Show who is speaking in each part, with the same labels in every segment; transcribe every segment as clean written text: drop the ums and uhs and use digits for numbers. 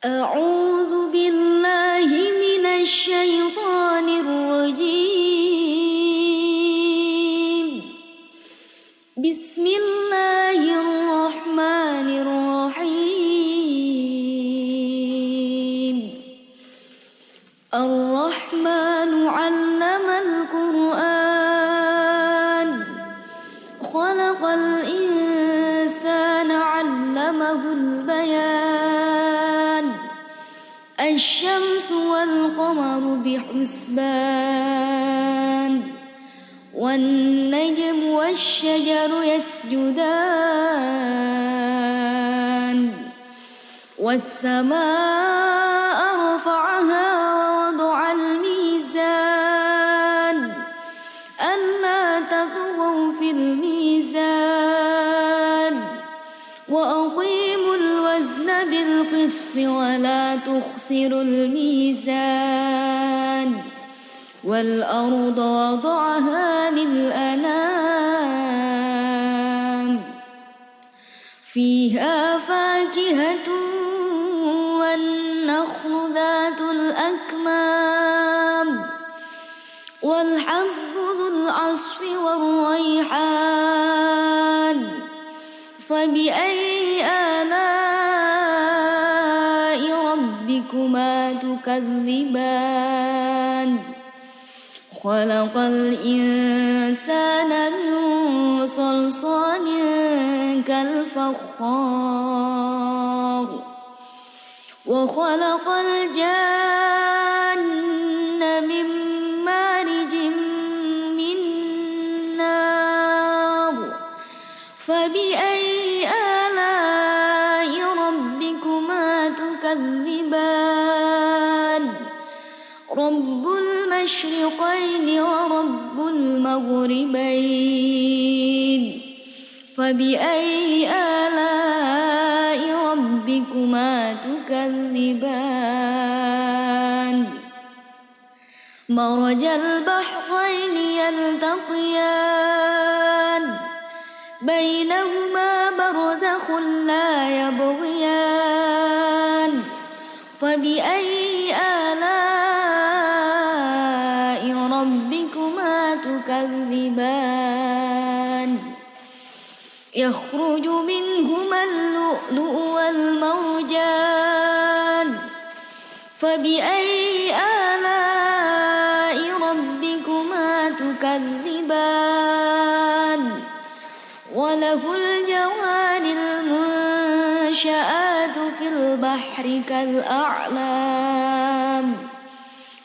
Speaker 1: أعوذ بالله من الشيطان الرجيم. بسم الله الرحمن الرحيم. الرحمن علم القرآن، خلق الإنسان علمه البيان. الشمس والقمر بحسبان، والنجم والشجر يسجدان. والسماء رفعها ووضع الميزان، ألا تطغوا في الميزان. وأقيموا الوزن بالقسط ولا تخسروا الميزان. والأرض وضعها للأنام، فيها فاكهة والنخل ذات الأكمام، والحب ذو العصف والريحان. فبأي آلاء ربكما تكذبان؟ خلق الإنسان من صلصال كالفخار، وخلق الجن من مارج من نار. فبأي آلاء ربكما تكذبان؟ رب المشرقين ورب المغربين. فبأي آلاء ربكما تكذبان؟ مرج البحرين يلتقيان، بينهما برزخ لا يبغيان. فبأي آلاء ربكما تكذبان؟ يخرج منهما اللؤلؤ والمرجان. فبأي آلاء ربكما تكذبان؟ وله الجوار المنشآت في البحر كالأعلام.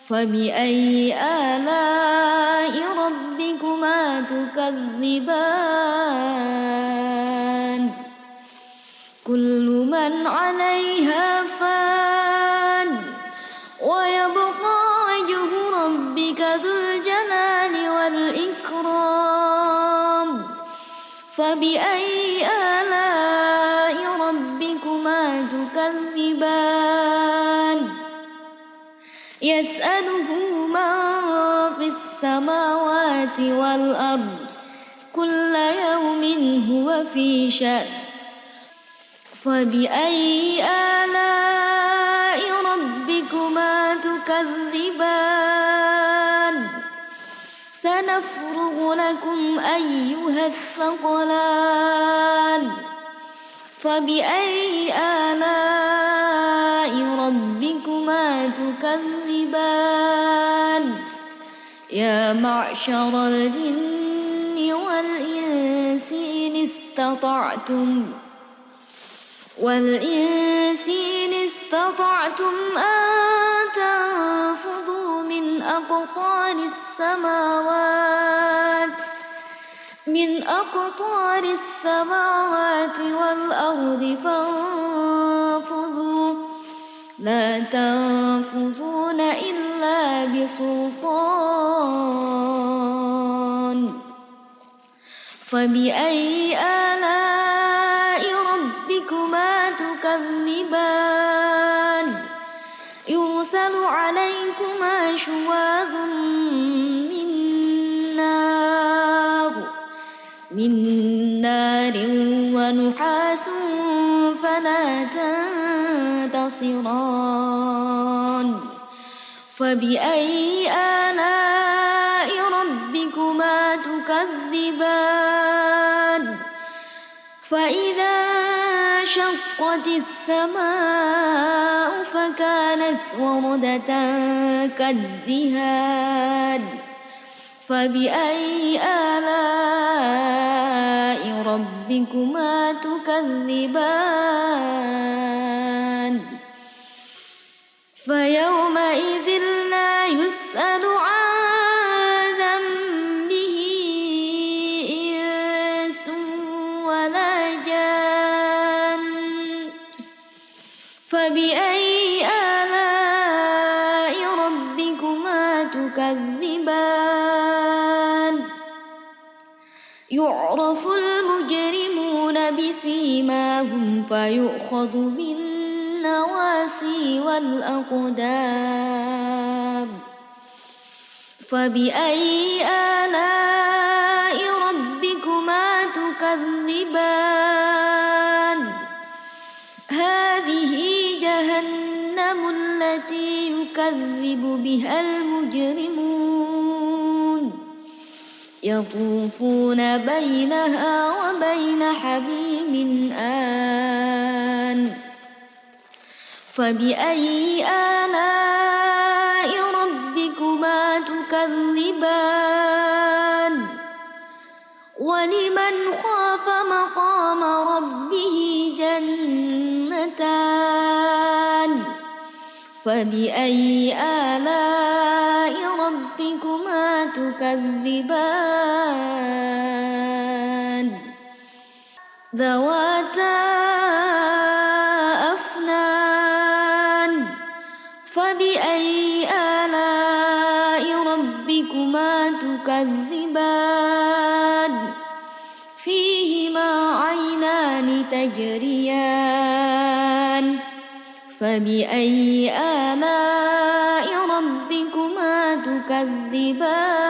Speaker 1: فبأي آلاء ربكما تكذبان؟ كل من عليها فان، ويبقى وجه ربك ذو الجلال والإكرام. فبأي آلاء ربكما تكذبان؟ يسأله من في السماوات والأرض، كل يوم هو في شأن. فبأي آلاء ربكما تكذبان؟ سنفرغ لكم أيها الثقلان. فبأي آلاء ربكما تكذبان؟ يا معشر الجن والإنس إن استطعتم أن تنفذوا من أقطار السماوات والأرض فانفذوا، لا تنفذون إلا بسلطان. فبأي آلاء ربكما تكذبان؟ يرسل عليكما شواظ من نار ونحاس فلا ينتصران فبأي آلاء ربكما تكذبان فإذا انشقت السماء فكانت وردة كالدهان فبأي آلاء ربكما تكذبان فيومئذ لا يسأل عن ذنبه إنس ولا جان فبأي آلاء ربكما تكذبان يعرف المجرمون بسيماهم فيؤخذ بالنواصي والأقدام فبأي آلاء ربكما تكذبان هذه جهنم التي يكذب بها المجرمون يطوفون بينها وبين حميم آن فبأي آلاء ربكما تكذبان ولمن خاف مقام ربه جنتان فبأي آلاء ربكما تكذبان ذواتا أفنان فبأي آلاء ربكما تكذبان فيهما عينان تجريان فبأي آلاء ربكما تكذبان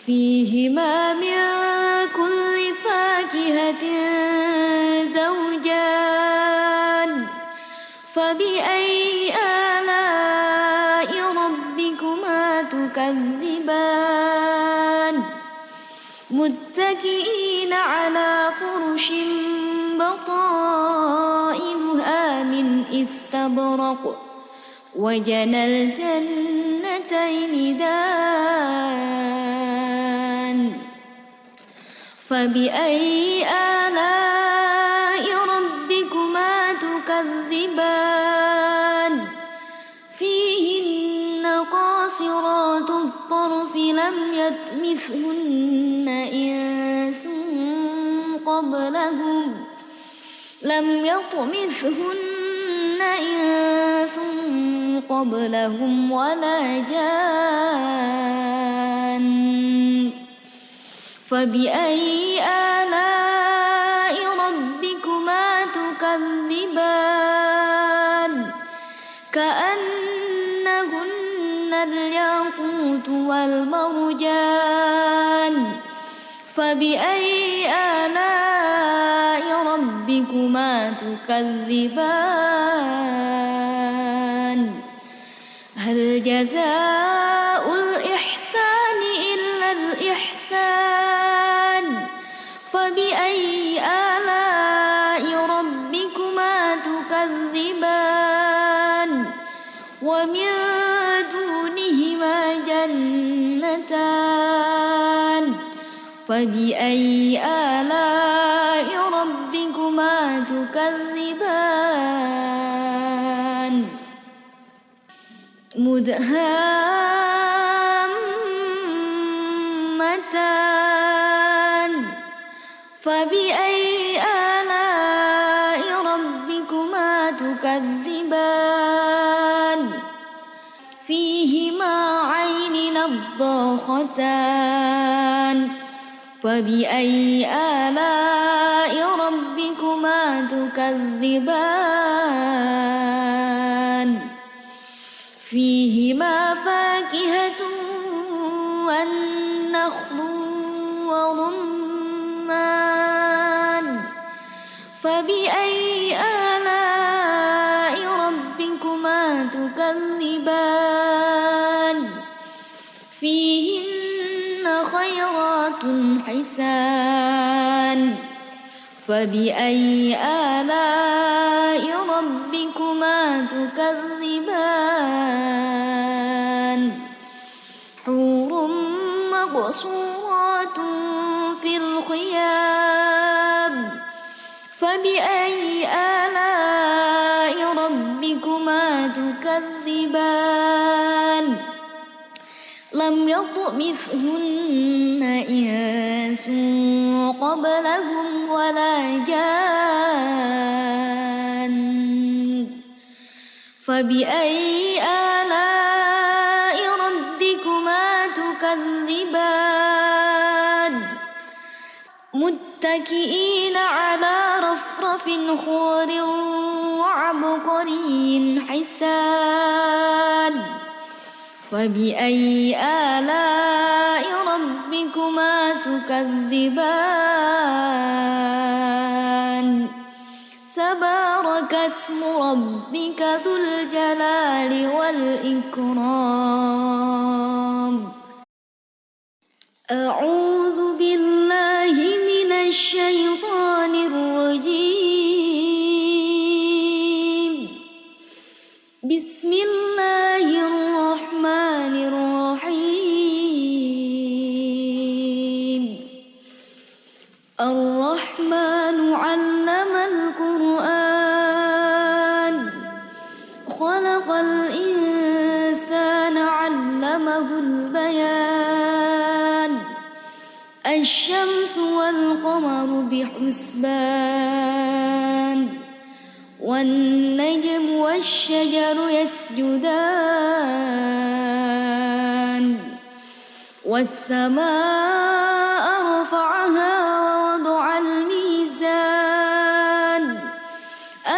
Speaker 1: فيهما من كل فاكهة زوجان فبأي آلاء ربكما تكذبان متكئين على فرش بطائنها من استبرق وجنى الجنتين دان فبأي آلاء ربكما تكذبان فيهن قاصرات الطرف لم يطمثهن إنس قبلهم ولا جان فبأي آلاء ربكما تكذبان كأنهن الياقوت والمرجان فبأي آلاء ربكما تكذبان هل جزاء الإحسان إلا الإحسان فبأي آلاء ربكما تكذبان ومن دونهما جنتان فبأي آلاء ربكما تكذبان مدهامتان فبأي آلاء ربكما تكذبان فيهما عين نضاختان فبأي آلاء ربكما تكذبان فيهما فاكهة والنخل ورمان فبأي آلاء ربكما تكذبان فيهن خيرات حسان فبأي آلاء ربكما تكذبان حور مقصورات في الخيام فبأي آلاء ربكما تكذبان لم يطمثهن إنس قبلهم ولا جان فبأي آلاء ربكما تكذبان متكئين على رفرف خضر وعبقري حسان فبأي آلاء ربكما تكذبان تبارك اسم ربك ذو الجلال والإكرام أعوذ بالله من الشيطان الرجيم بسم الله الرحمن الرحيم الرحمن علم القرآن خلق الإنسان علمه البيان الشمس والقمر بحسبان والنجم والشجر يسجدان والسماء رفعها ووضع الميزان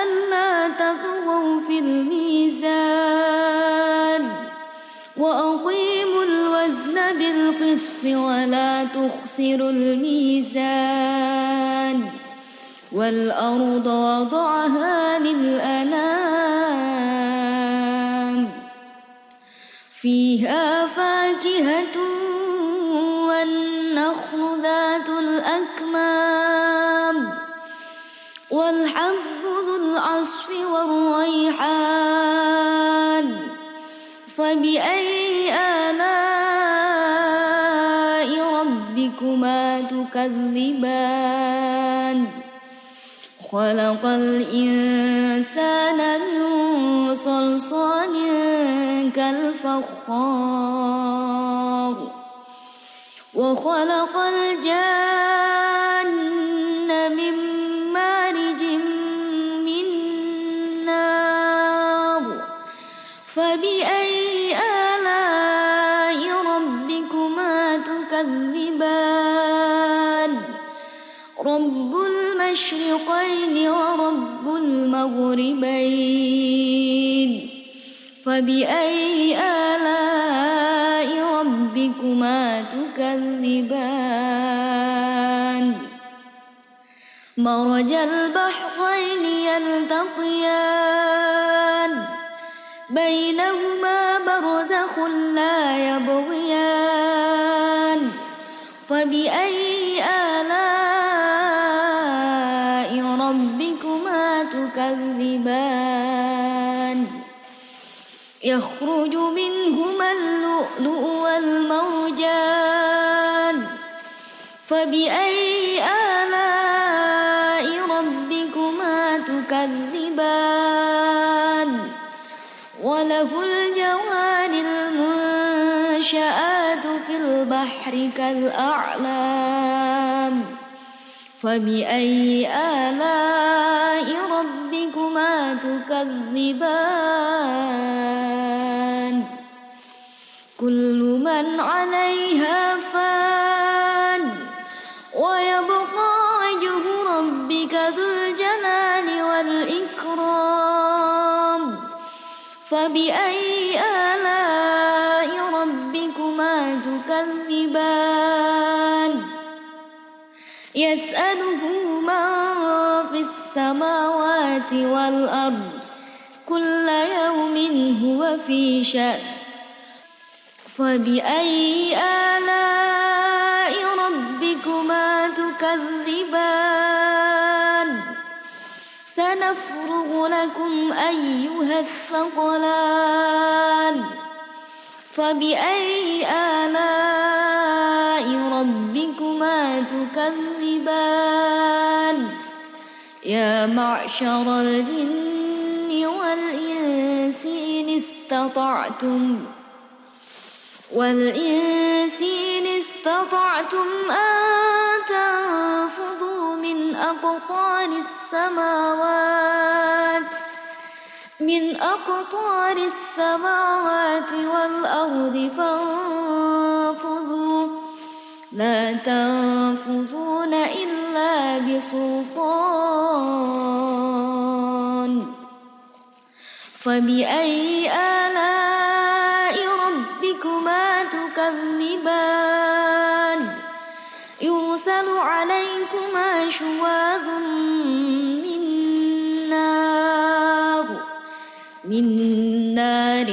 Speaker 1: ألا تطغوا في الميزان وأقيموا الوزن بالقسط ولا تخسروا الميزان والأرض وضعها للأنام فيها فاكهة والنخل ذات الأكمام والحب ذو العصف والريحان فبأي آلاء ربكما تكذبان خلق الإنسان من صلصال كالفخار وخلق الجن من مارج من نار فبأي آلاء ربكما تكذبان رب المشرقين ورب المغربين فبأي آلاء ربكما تكذبان مرج البحرين يلتقيان بينهما برزخ لا يبغيان فبأي آلاء ربكما تكذبان يخرج منهما اللؤلؤ والمرجان فبأي آلاء ربكما تكذبان وله الجوار المنشآت في البحر كالأعلام فبأي آلاء ربكما تكذبان كل من عليها فان ويبقى وجه ربك ذو الجلال والإكرام فبأي آلاء ربكما تكذبان يسأله من في السماء السماوات والأرض كل يوم هو في شأن فبأي آلاء ربكما تكذبان سنفرغ لكم أيها الثقلان فبأي آلاء ربكما تكذبان يا معشر الجن والإنس إن استطعتم أن تنفذوا من أقطار السماوات والأرض فانفذوا لا تنفذون إلا بسلطان فبأي آلاء ربكما تكذبان يرسل عليكما شواظ من نار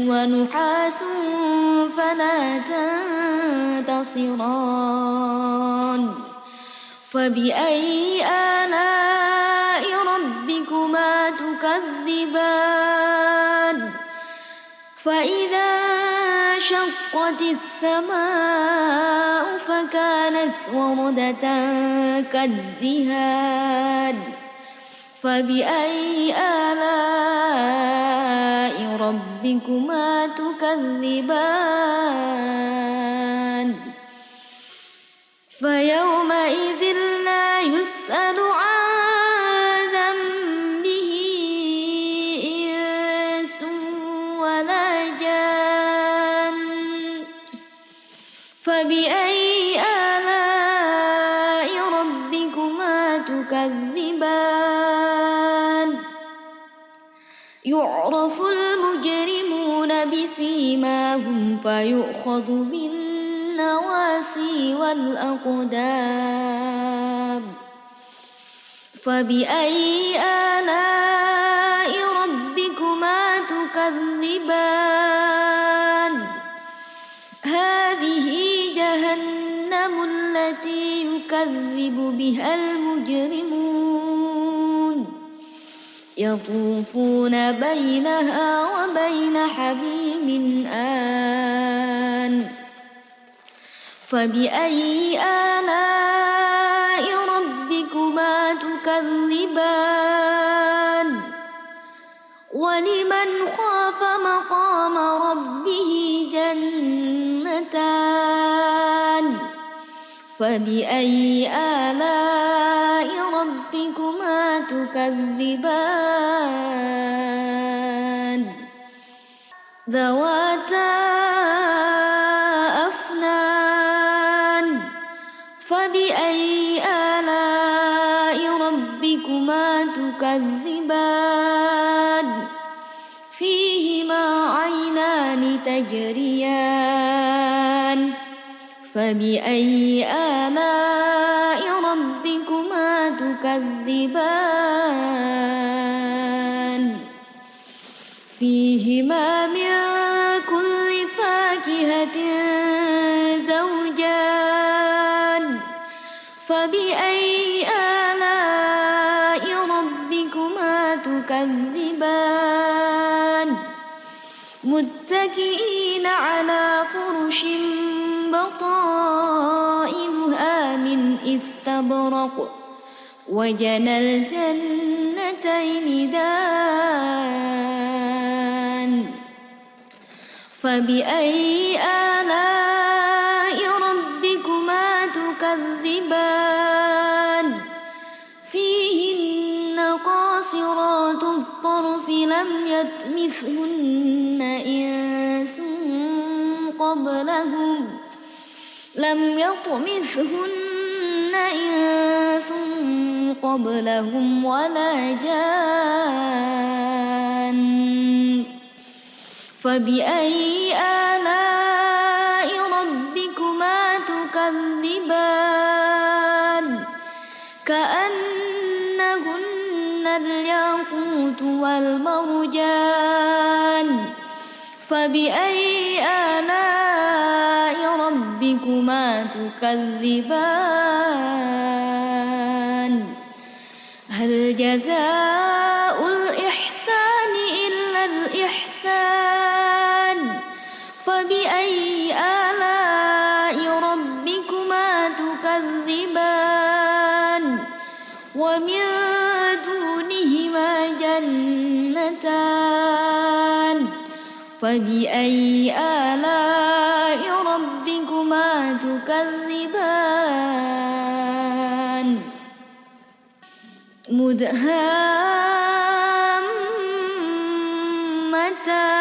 Speaker 1: ونحاس فلا تنتصران فبأي آلاء ربكما تكذبان فإذا شقت السماء فكانت وردة كالدهان فبأي آلاء ربكما تكذبان فيومئذ لا يسأل عن ذنبه إنس ولا جان فبأي آلاء ربكما تكذبان يعرف المجرمون بسيماهم فيؤخذ بالنواصي والأقدام فبأي آلاء ربكما تكذبان هذه جهنم التي يكذب بها المجرمون يطوفون بينها وبين حميم آن فبأي آلاء ربكما تكذبان ولمن خاف مقام ربه جنتان فبأي آلاء ربكما تكذبان ذواتا أفنان فبأي آلاء ربكما تكذبان فيهما عينان تجريان فبأي آلاء ربكما تكذبان فيهما من كل فاكهة زوجان فبأي آلاء ربكما تكذبان متكئين على فرش بطائنها من استبرق وجنى الجنتين دان فبأي آلاء ربكما تكذبان فيهن قاصرات الطرف لم يطمثهن إنس قبلهم ولا جان فبأي آلاء ربكما تكذبان كأنهن الياقوت والمرجان فبأي آلاء ربكما تكذبان هل جزاء الإحسان إلا الإحسان فبأي آلاء ربكما تكذبان ومن دونهما جنتان فبأي آلاء ربكما تكذبان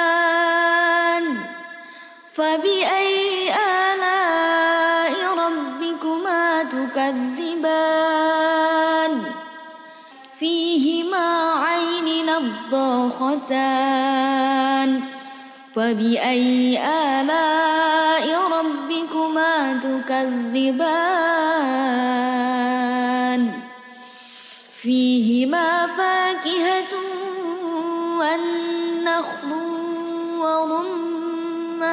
Speaker 1: مدهامتان فبأي آلاء ربكما تكذبان فيهما عين نضاختان فبأي آلاء ربكما تكذبان فيهما فاكهة والنخل ورمان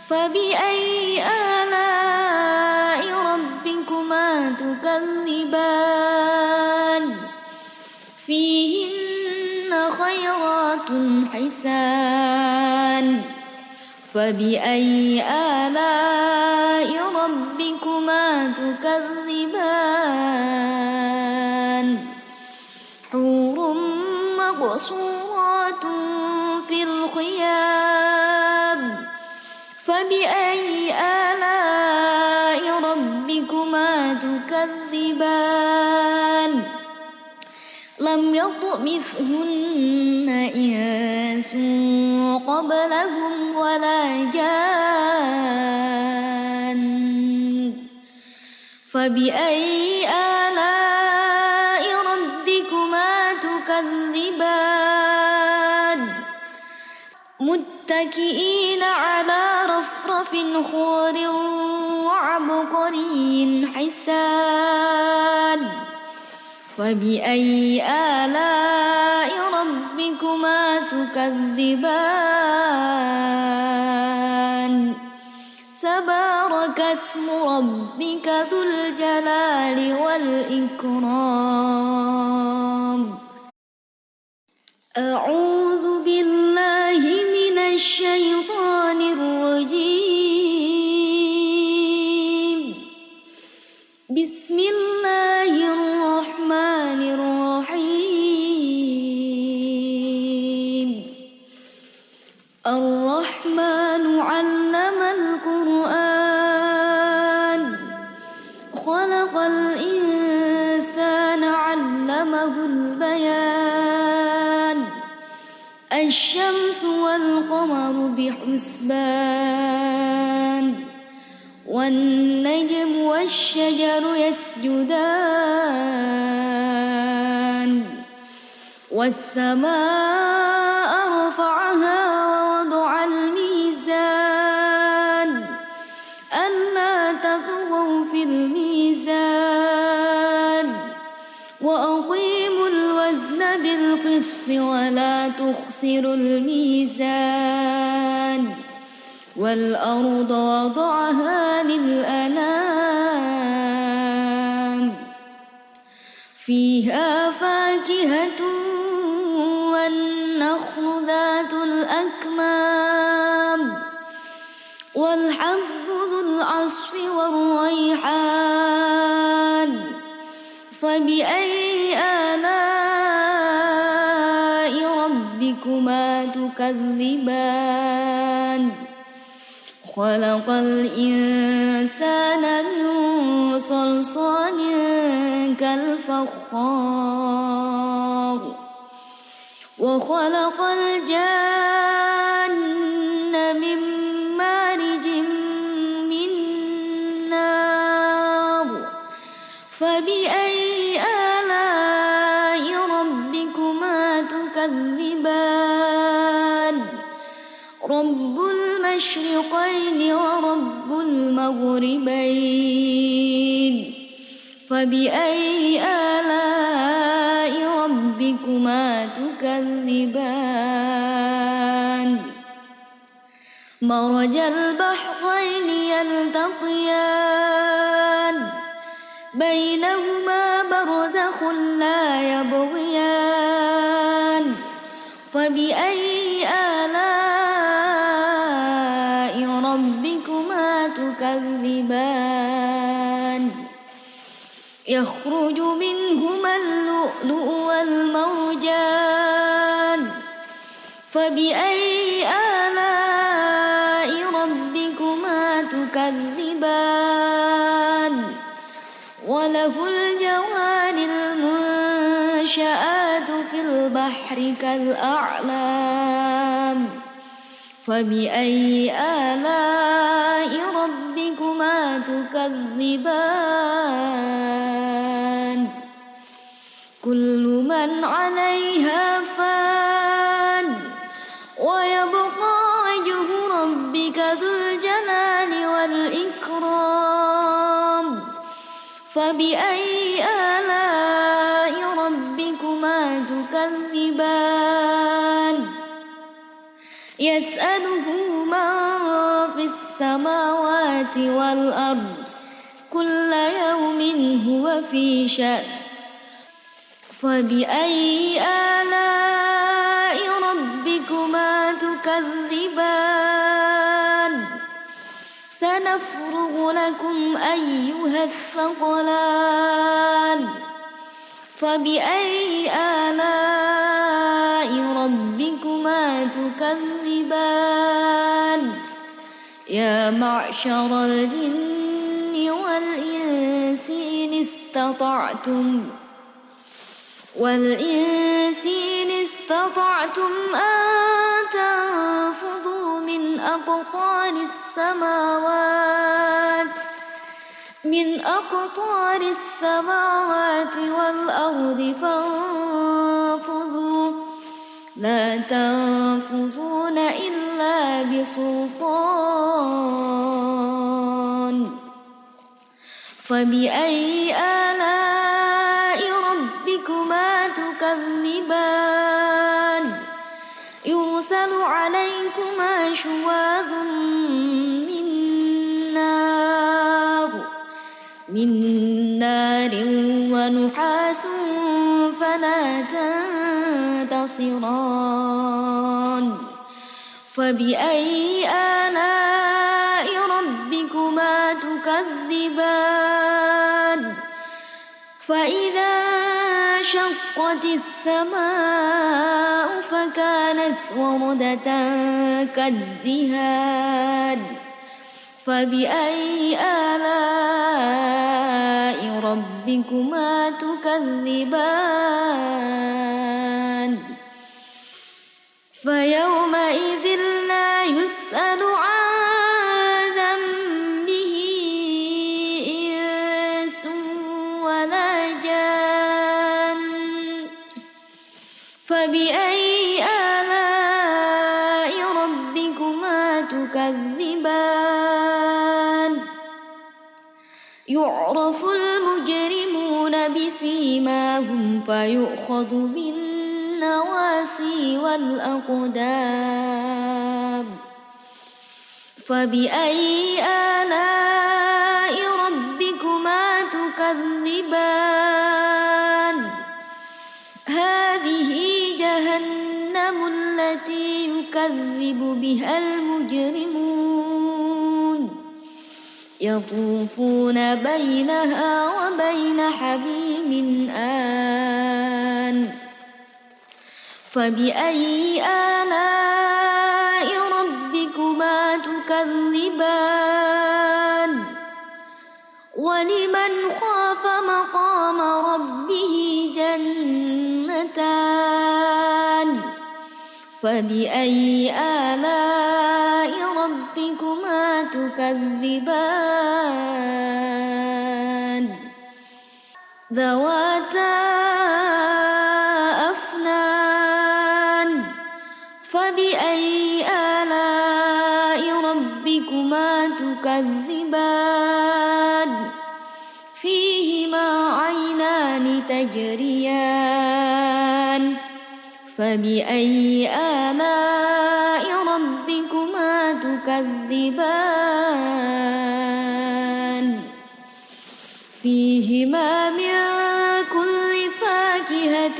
Speaker 1: فبأي آلاء ربكما تكذبان فيهن خيرات حسان فبأي آلاء ربكما تكذبان حور مقصورات في الخيام فبأي آلاء ربكما تكذبان لم يطمثهن إنس قبلهم ولا جان فبأي آلاء ربكما تكذبان متكئين على رفرف خضر وعبقري حسان فبأي آلاء ربكما تكذبان تبارك اسم ربك ذو الجلال والإكرام أعوذ بالله من الشيطان الرجيم بسم الله الرحمن الرحيم الرحمن علم القرآن خلق الإنسان علمه البيان الشمس والقمر بحسبان والنجم والشجر يسجدان والسماء رفعها ووضع الميزان ألا تطغوا في الميزان وأقيموا الوزن بالقسط ولا تخسروا الميزان والأرض وضعها للأنام فيها فاكهة والنخل ذات الأكمام والحب ذو العصف والريحان فبأي آلاء ربكما تكذبان خلق الإنسان من صلصال كالفخار وخلق الجن من مارج من نار فبأي آلاء ربكما تكذبان رب المشرقين ورب المغربين فبأي آلاء مرج البحرين يلتقيان بينهما برزخ لا يبغيان فبأي آلاء ربكما تكذبان يخرج منهما اللؤلؤ والمرجان فبأي آلاء ربكما تكذبان وله الجوار المنشآت في البحر كالأعلام فبأي آلاء ربكما تكذبان كل من عليها فان ويبقى وجه ربك ذو الجلال والإكرام فبأي آلاء ربكما تكذبان يسأله من في السماوات والأرض كل يوم هو في شأن فبأي آلاء ربكما تكذبان سنفرغ لكم أيها الثقلان فبأي آلاء ربكما تكذبان يا معشر الجن والإنس إن استطعتم أن تنفذوا من أقطار السماوات والأرض فانفذوا لا تنفذون إلا بسلطان فبأي آلاء ربكما تكذبان يرسل عليكما شواظ من نار ونحاس فلا تنتصران فبأي آلاء ربكما تكذبان فإذا انشقت السماء فكانت وردة كالدهان فبأي آلاء ربكما تكذبان فيومئذ لا يسأل عن ذنبه إنس ولا جان فبأي آلاء ربكما تكذبان يعرف المجرمون بسيماهم فيؤخذ بالنواصي والأقدام فبأي آلاء ربكما تكذبان هذه جهنم التي يكذب بها المجرمون يطوفون بينها وبين حميم آن فبأي آلاء ربكما تكذبان ولمن خاف مقام ربه جنتان فبأي آلاء ربكما تكذبان ذواتا أفنان فبأي آلاء ربكما تكذبان فيهما عينان تجريان فبأي آلاء ربكما تكذبان تكذبان فيهما من كل فاكهة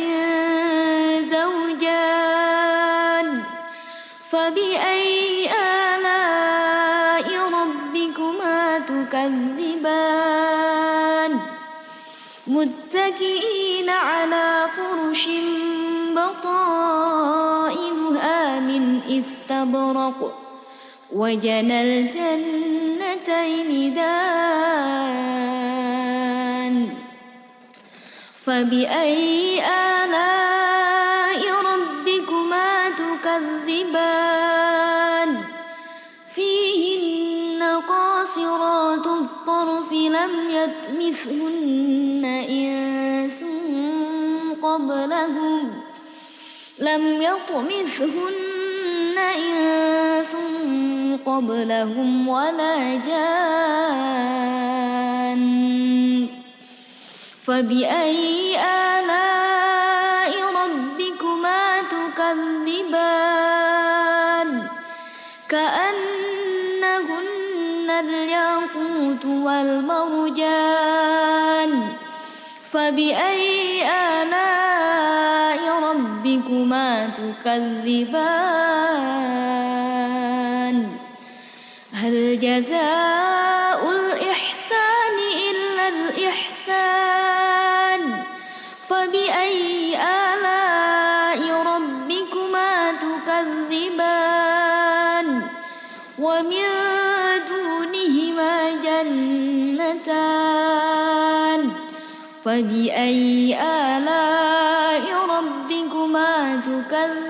Speaker 1: زوجان فبأي آلاء ربكما تكذبان متكئين على فرش بطائنها من استبرق وجنى الجنتين دان فبأي آلاء ربكما تكذبان فيهن قاصرات الطرف لم يطمثهن إنس قبلهم ولا جان فبأي آلاء ربكما تكذبان كأنهن الياقوت والمرجان فبأي آلاء ربكما تكذبان هل جزاء الإحسان إلا الإحسان فبأي آلاء ربكما تكذبان ومن دونهما جنتان فبأي آلاء ربكما تكذبان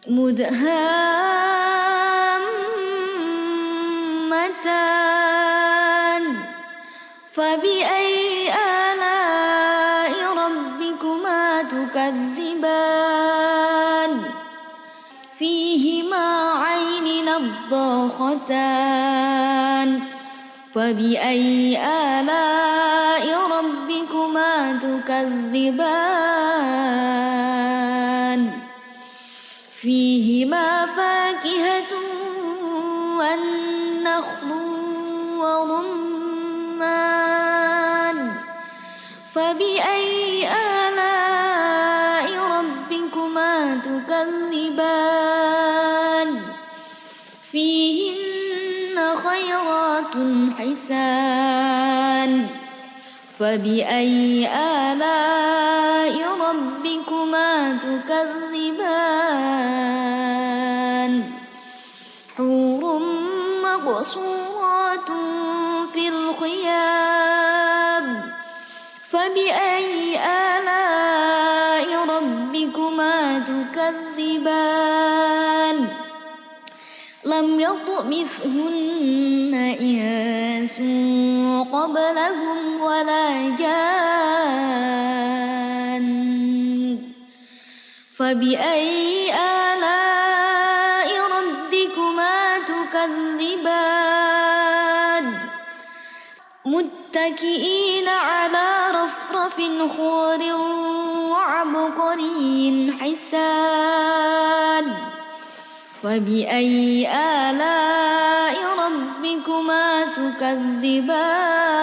Speaker 1: مدهامتان فبأي آلاء ربكما تكذبان فيهما عين نضاختان فبأي آلاء ربكما تكذبان فيهما فاكهة والنخل ورمان فبأي آلاء ربكما تكذبان فيهن خيرات حسان فبأي آلاء ربكما تكذبان حور مقصورات في الخيام فبأي آلاء ربكما تكذبان لم يطمثهن إنس قبلهم ولا جان فبأي آلاء ربكما تكذبان متكئين على رفرف خضر وعبقري حسان فبأي آلاء ربكما تكذبان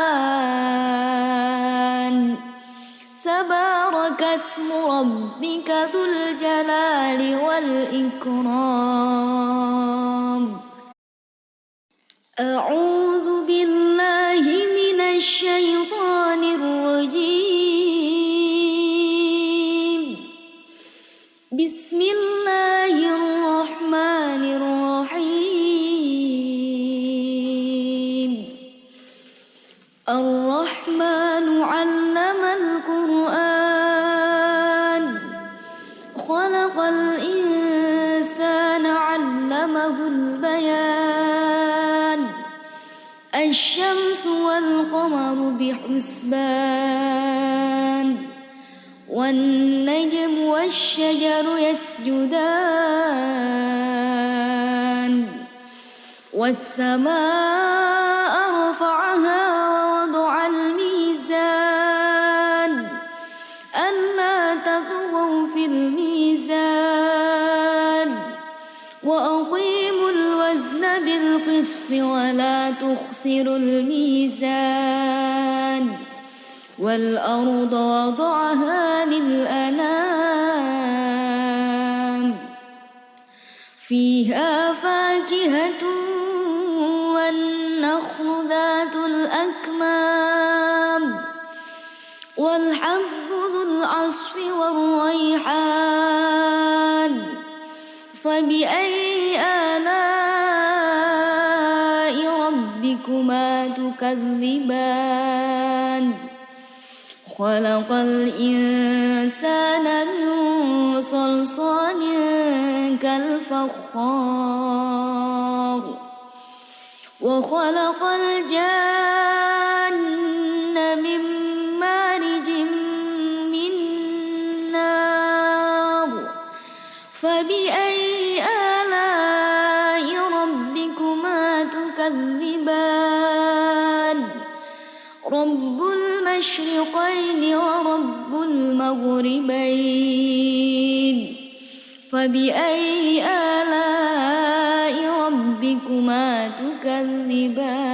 Speaker 1: تبارك اسم ربك ذو الجلال والإكرام أعوذ بالله من الشيطان الرجيم بسم الله الرحمن الرحيم الرحمن علم القرآن خلق الإنسان علمه البيان الشمس والقمر بحسبان والنجم والشجر يسجدان والسماء رفعها ووضع الميزان ألا تطغوا في الميزان ولا تخسروا الميزان والأرض وضعها للأنام فيها فاكهة والنخل ذات الأكمام والحب ذو العصف والريحان فبأي آلاء ربكما تكذبان خلق الإنسان من صلصال كالفخار وخلق الجن من مارج من نار فبأي آلاء ربكما تكذبان رب المشرقين ورب المغربين فبأي آلاء ربكما تكذبان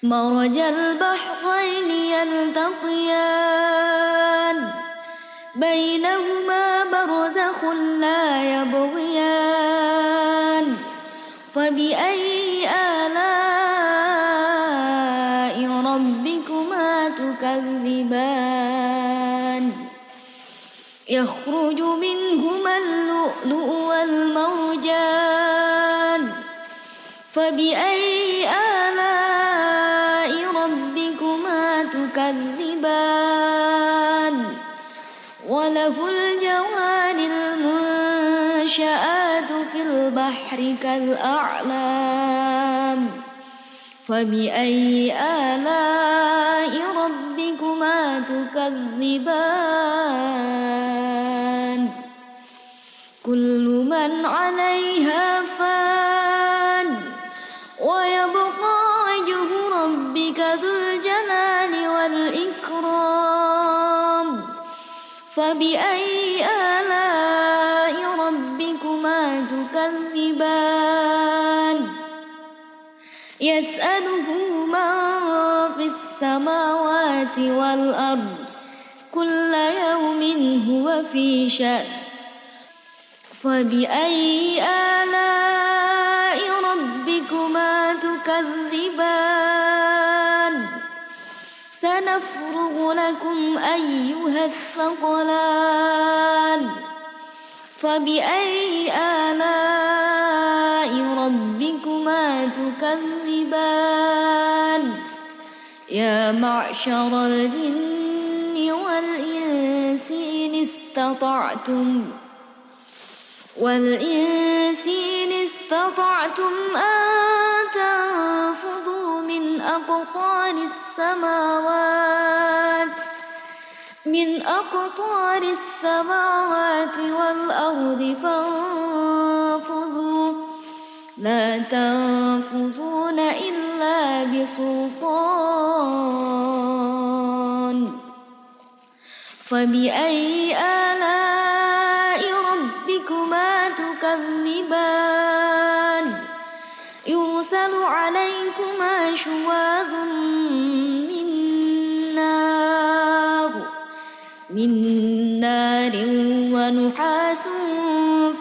Speaker 1: مرج البحرين يلتقيان بينهما برزخ لا يبغيان فبأي آلاء ربكما تكذبان يخرج منهما اللؤلؤ والمرجان فبأي آلاء ربكما تكذبان وله الجوار المنشآت في البحر كالأعلام فبأي آلاء ربكما تكذبان كل من عليها فان ويبقى وجه ربك ذو الجلال والإكرام فبأي آلاء ربكما تكذبان يسأله من في السماوات والأرض كل يوم هو في شأن فبأي آلاء ربكما تكذبان سنفرغ لكم أيها الثقلان فبأي آلاء ربكما تكذبان يا معشر الجن والإنس إن استطعتم أن تنفذوا من أقطار السماوات والأرض فانفذوا لا تنفذون إلا بسلطان فبأي آلاء ربكما تكذبان يرسل عليكما شواظ من نار ونحاس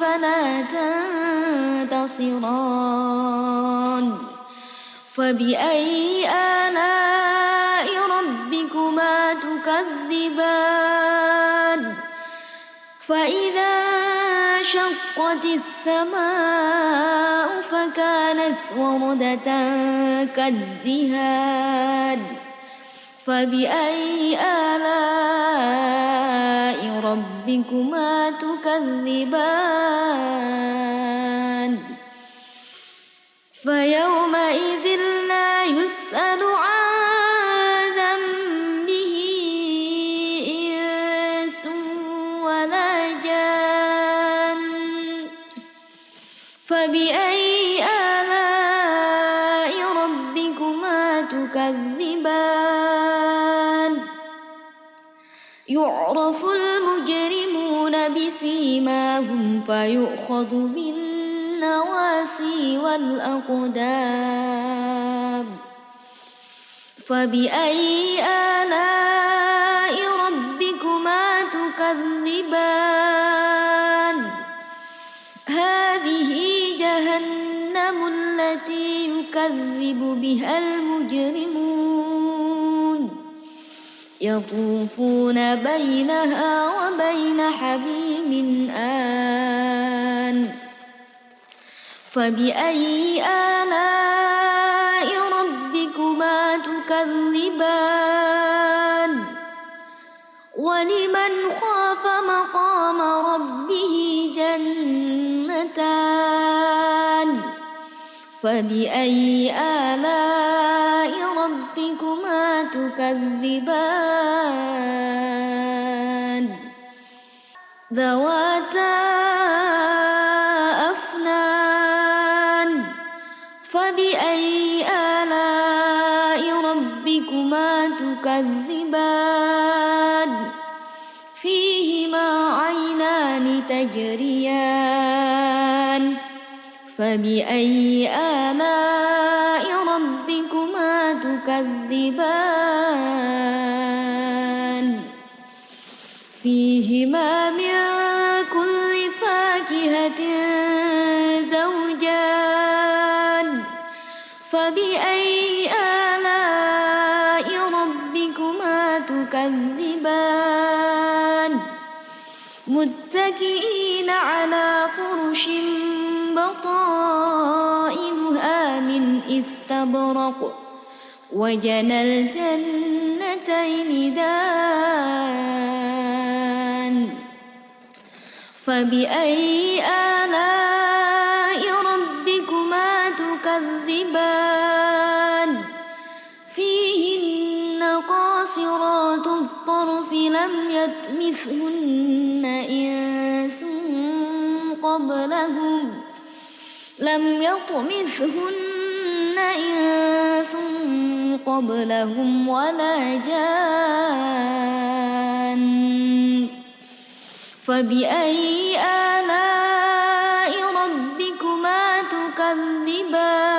Speaker 1: فلا تنتصران فبأي آلاء ربكما تكذبان فإذا شقت السماء فكانت وردة كالدهان فبأي آلاء ربكما تكذبان فيومئذ لا يسأل عن ذنبه إنس ولا جان فبأي آلاء ربكما تكذبان يعرف المجرمون بسيماهم فيؤخذ بالناصية النواسي والأقدام فبأي آلاء ربكما تكذبان هذه جهنم التي يكذب بها المجرمون يطوفون بينها وبين حميم آن فبأي آلاء ربكما تكذبان ولمن خاف مقام ربه جنتان فبأي آلاء ربكما تكذبان ذواتا أفنان فبأي آلاء ربكما تكذبان فيهما عينان تجريان فبأي آلاء ربكما تكذبان فيهما من كل فاكهة زوجان فبأي آلاء ربكما تكذبان متكئين على فرش بطائنها من استبرق وجنى الجنتين دان فبأي آلاء ربكما تكذبان فيهن قاصرات الطرف لم يطمثهن إنس قبلهم ولا جان فبأي آلاء ربكما تكذبان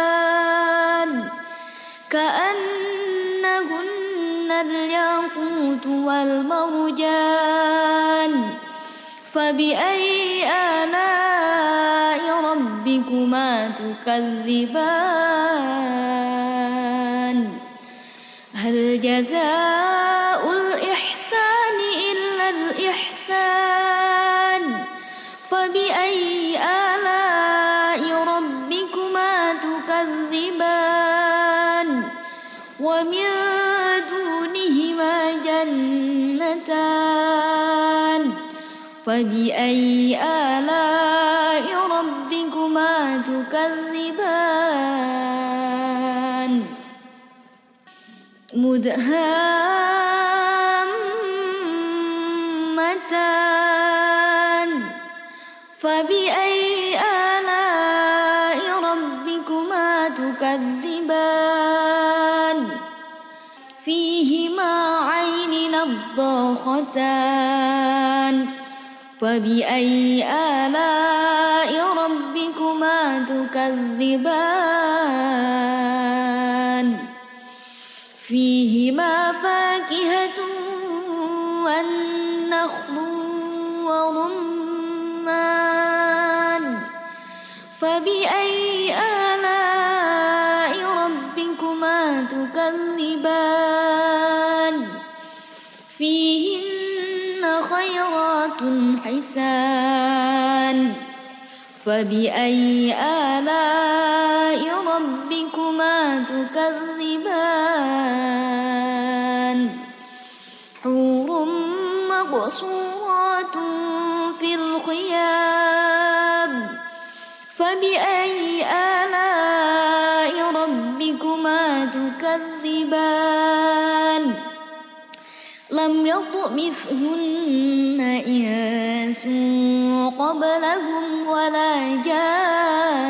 Speaker 1: كأنهن الياقوت والمرجان فبأي آلاء ربكما تكذبان هل جزاء الإحسان إلا الإحسان فبأي آلاء ربكما تكذبان ومن دونهما جنتان فبأي آلاء ربكما تكذبان مدهامتان فبأي آلاء ربكما تكذبان فيهما عين نضاختان فبأي آلاء ربكما تكذبان فيهما فاكهة والنخل ورمان فبأي آلاء ربكما تكذبان فيهن خيرات حسان فبأي آلاء ربكما تكذبان حور مقصورات في الخيام فبأي آلاء ربكما تكذبان لم يطمثهن إنس قبلهم ولا جان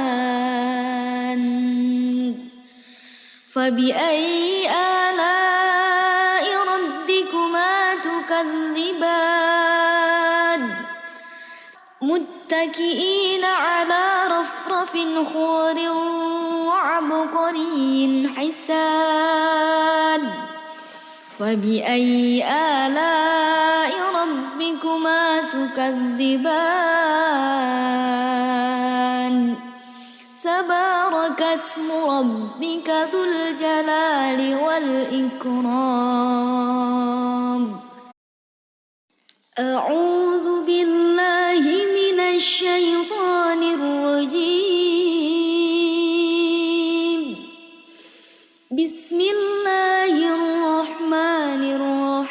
Speaker 1: فبأي آلاء ربكما تكذبان متكئين على رفرف خضر وعبقري حسان فبأي آلاء ربكما تكذبان تبارك اسم ربك ذو الجلال والإكرام أعوذ بالله من الشيطان الرجيم بسم الله الرحمن الرحيم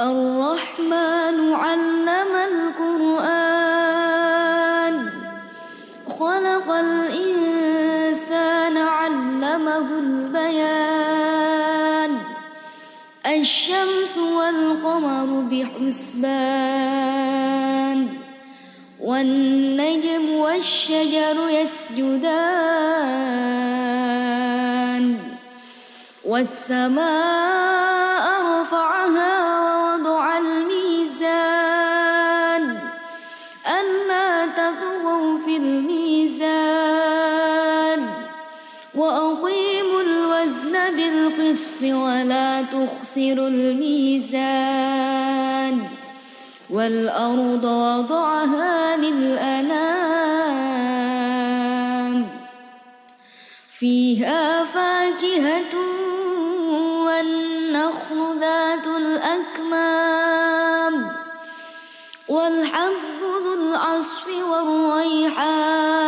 Speaker 1: الرحمن علم القرآن خلق الإنسان علمه البيان الشمس والقمر بحسبان والنجم والشجر يسجدان والسماء رفعها ووضع الميزان ألا تطغوا في الميزان وأقيموا الوزن بالقسط ولا تخسروا الميزان والأرض وضعها للأنام فيها فاكهة والنخل ذات الأكمام والحب ذو العصف والريحان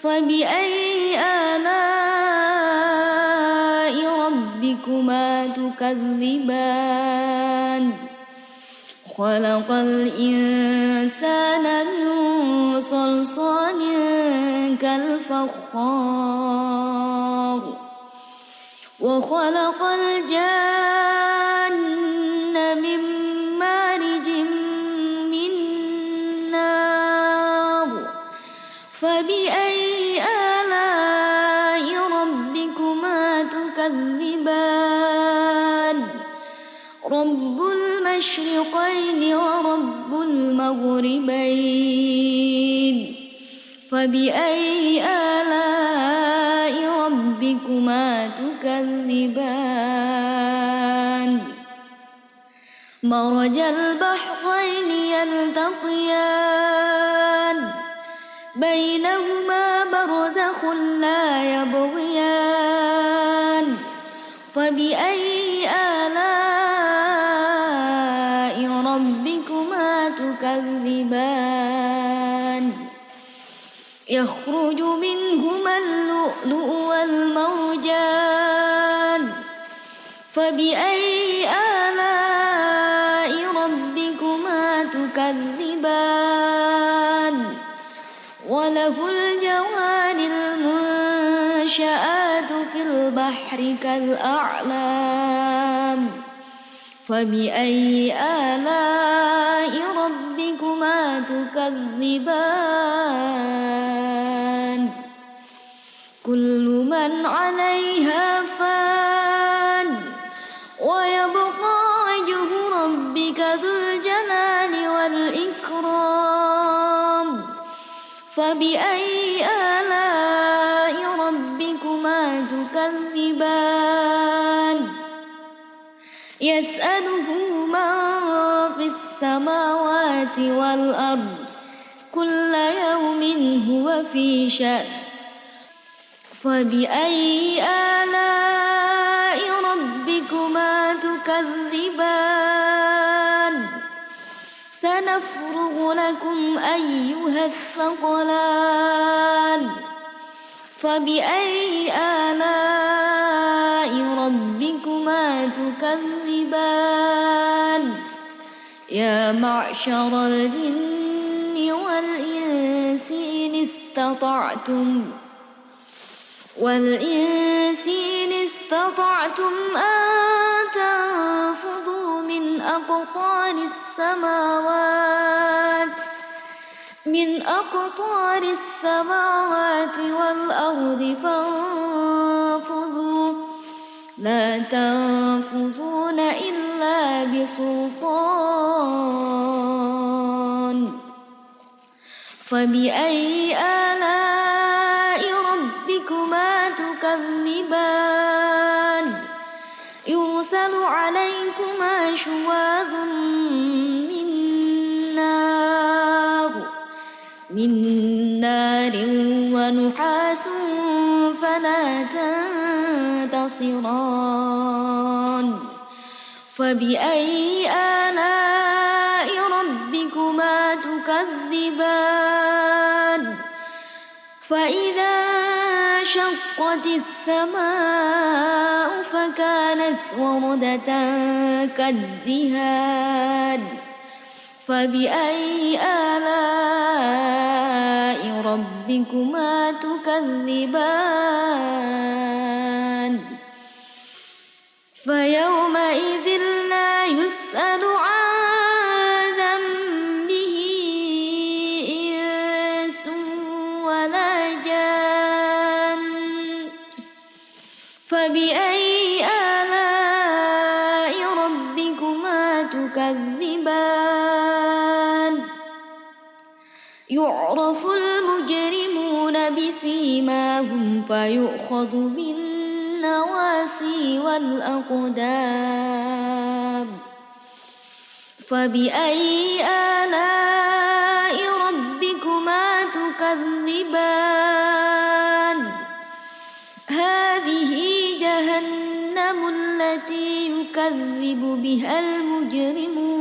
Speaker 1: فبأي آلاء ربكما تكذبان خلق الإنسان من صلصال كالفخار وخلق الجن من مارج من نار فبأي آلاء ربكما تكذبان رب المشرقين ورب المغربين فبأي آلاء ربكما تكذبان مرج البحرين يلتقيان بينهما برزخ لا يبغيان فبأي آلاء ربكما تكذبان يخرج منهما اللؤلؤ والمرجان فبأي آلاء ربكما تكذبان وله الجوار المنشآت في البحر كالأعلام فبأي آلاء ربكما تكذبان كل من عليها فان ويبقى وجه ربك ذو الجلال والإكرام فبأي آلاء ربكما تكذبان يسأله من في السماوات والأرض كل يوم هو في شأن فبأي آلاء ربكما تكذبان سنفرغ لكم أيها الثقلان فبأي آلاء ربكما تكذبان يا معشر الجن والإنس إن استطعتم أن تنفذوا من أقطار السماوات والأرض فانفذوا لا تنفذون إلا بها بسلطان فبأي آلاء ربكما تكذبان يرسل عليكما شواظ من نار ونحاس فلا تنتصران فبأي آلاء ربكما تكذبان فإذا انشقت السماء فكانت وردة كالدهان فبأي آلاء ربكما تكذبان فيومئذ لا يسأل عن ذنبه إنس ولا جان فبأي آلاء ربكما تكذبان يعرف المجرمون بسيماهم فيؤخذ بالنواصي والأقدام فبأي آلاء ربكما تكذبان هذه جهنم التي يكذب بها المجرمون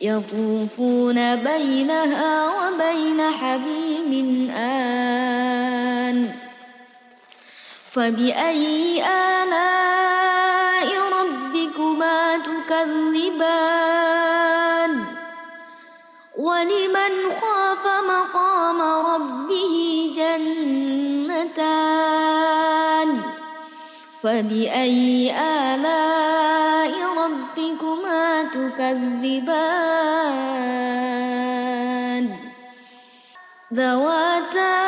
Speaker 1: يطوفون بينها وبين حميم آن فبأي آلاء ربكما تكذبان ولمن خاف مقام ربه جنتان فبأي آلاء ربكما تكذبان ذواتا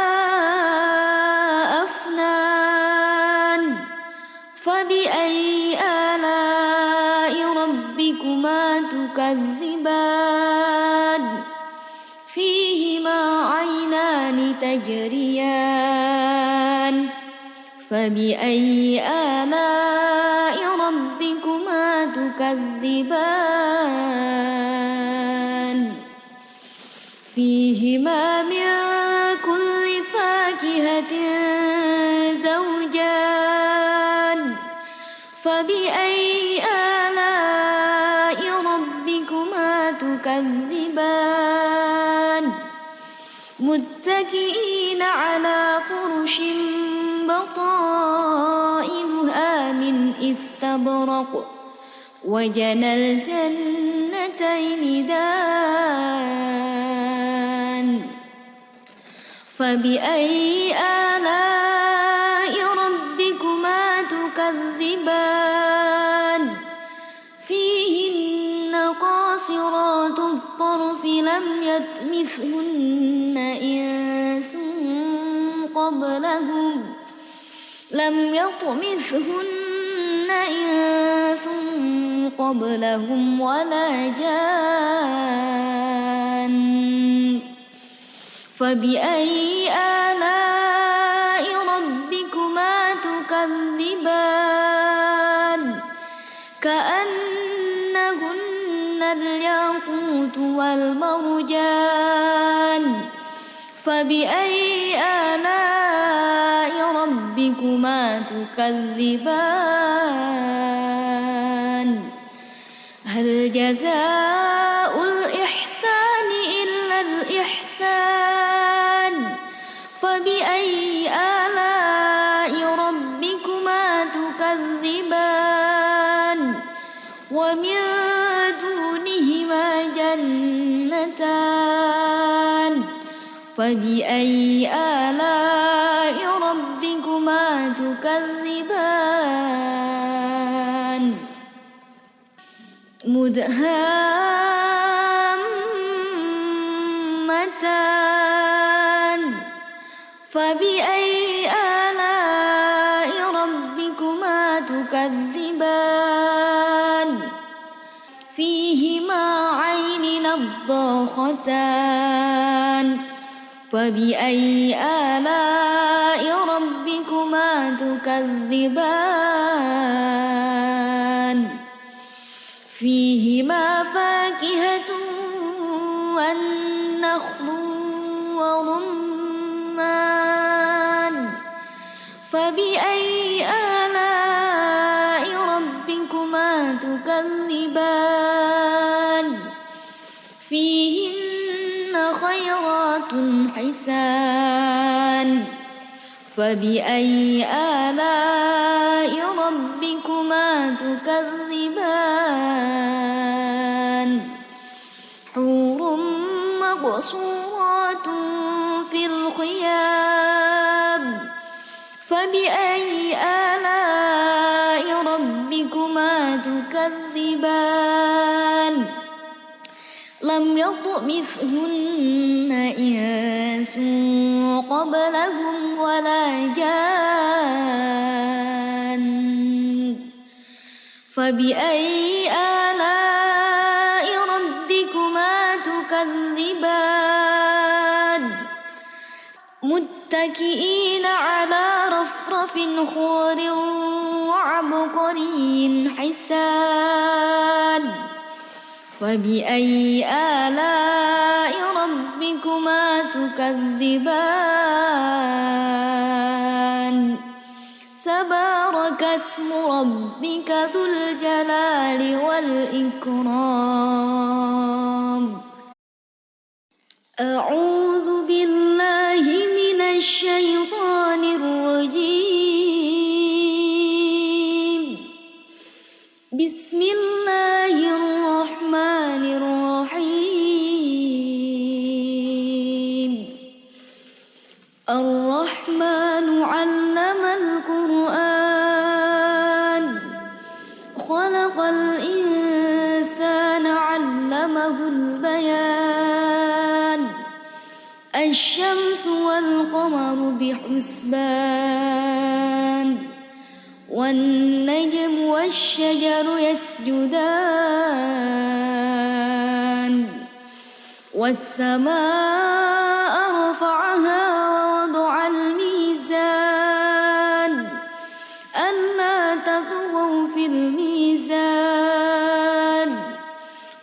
Speaker 1: أفنان فبأي آلاء ربكما تكذبان فيهما عينان تجريان فبأي آلاء ربكما تكذبان فيهما من كل فاكهة زوجان فبأي آلاء ربكما تكذبان متكئين على فرش بطائنها من استبرق وجنى الجنتين دان فبأي آلاء ربكما تكذبان فيهن قاصرات الطرف لم يطمثهن إنس قبلهم ولا جان فبأي آلاء ربكما تكذبان كأنهن الياقوت والمرجان فبأي آلاء ربكما تكذبان هل جزاء الإحسان إلا الإحسان فبأي آلاء ربكما تكذبان ومن دونهما جنتان فبأي آلاء ربكما تكذبان مدهامتان فبأي آلاء ربكما تكذبان الضاختان فبأي آلاء ربكما تكذبان فيهما فاكهة والنخل ورمان فبأي آلاء ربكما تكذبان فيهن خيرات حسان فبأي آلاء ربكما تكذبان حور مقصورات في الخيام فبأي آلاء ربكما تكذبان لم يطمثهن إنس قبلهم ولا جان فبأي آلاء ربكما تكذبان متكئين على رفرف خضر وعبقري حسان فبأي آلاء ربكما تكذبان تبارك اسم ربك ذو الجلال والإكرام أعوذ بالله من الشيطان الرجيم بسم الله الرحمن الرحيم الرحمن علم القرآن خلق الإنسان علمه البيان الشمس والقمر بحسبان والنجم والشجر يسجدان والسماء رفعها ووضع الميزان ألا تطغوا في الميزان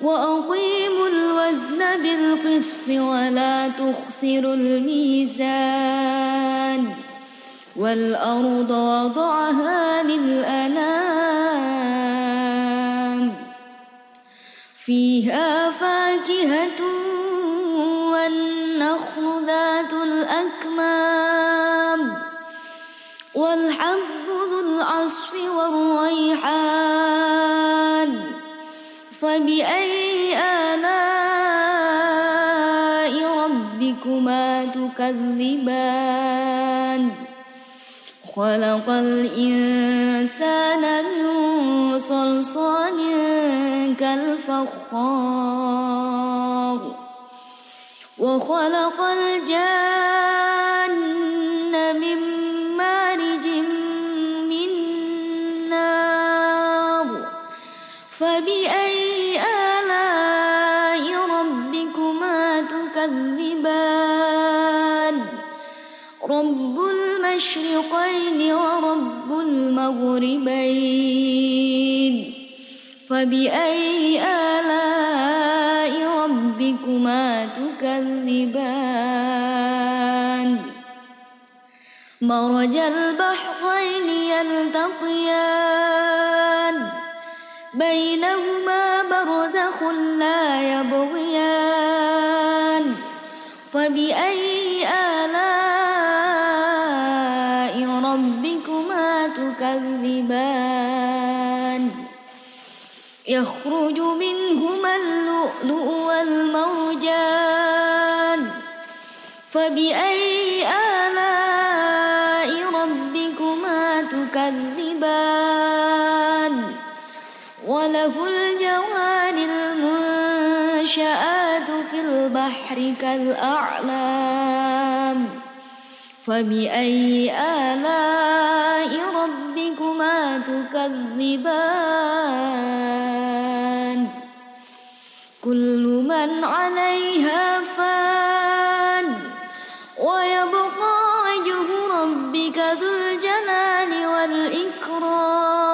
Speaker 1: وأقيموا الوزن بالقسط ولا تخسروا الميزان والأرض وضعها للأنام فيها فاكهة والنخل ذات الأكمام والحب ذو العصف والريحان فبأي آلاء ربكما تكذبان خلق الإنسان من صلصال كالفخار وخلق الجان من مارج من نار فبأي آلاء ربكما تكذبان رب المشرقين ورب المغربين فبأي آلاء ربكما تكذبان مرج البحرين يلتقيان بينهما برزخ لا يبغيان فبأي آلاء ربكما تكذبان يخرج منهما اللؤلؤ والمرجان فبأي آلاء ربكما تكذبان وله الجوار المنشآت في البحر كالأعلام فبأي آلاء ربكما تكذبان كل من من عليها فان ويبقى وجه ربك ذو الجلال والإكرام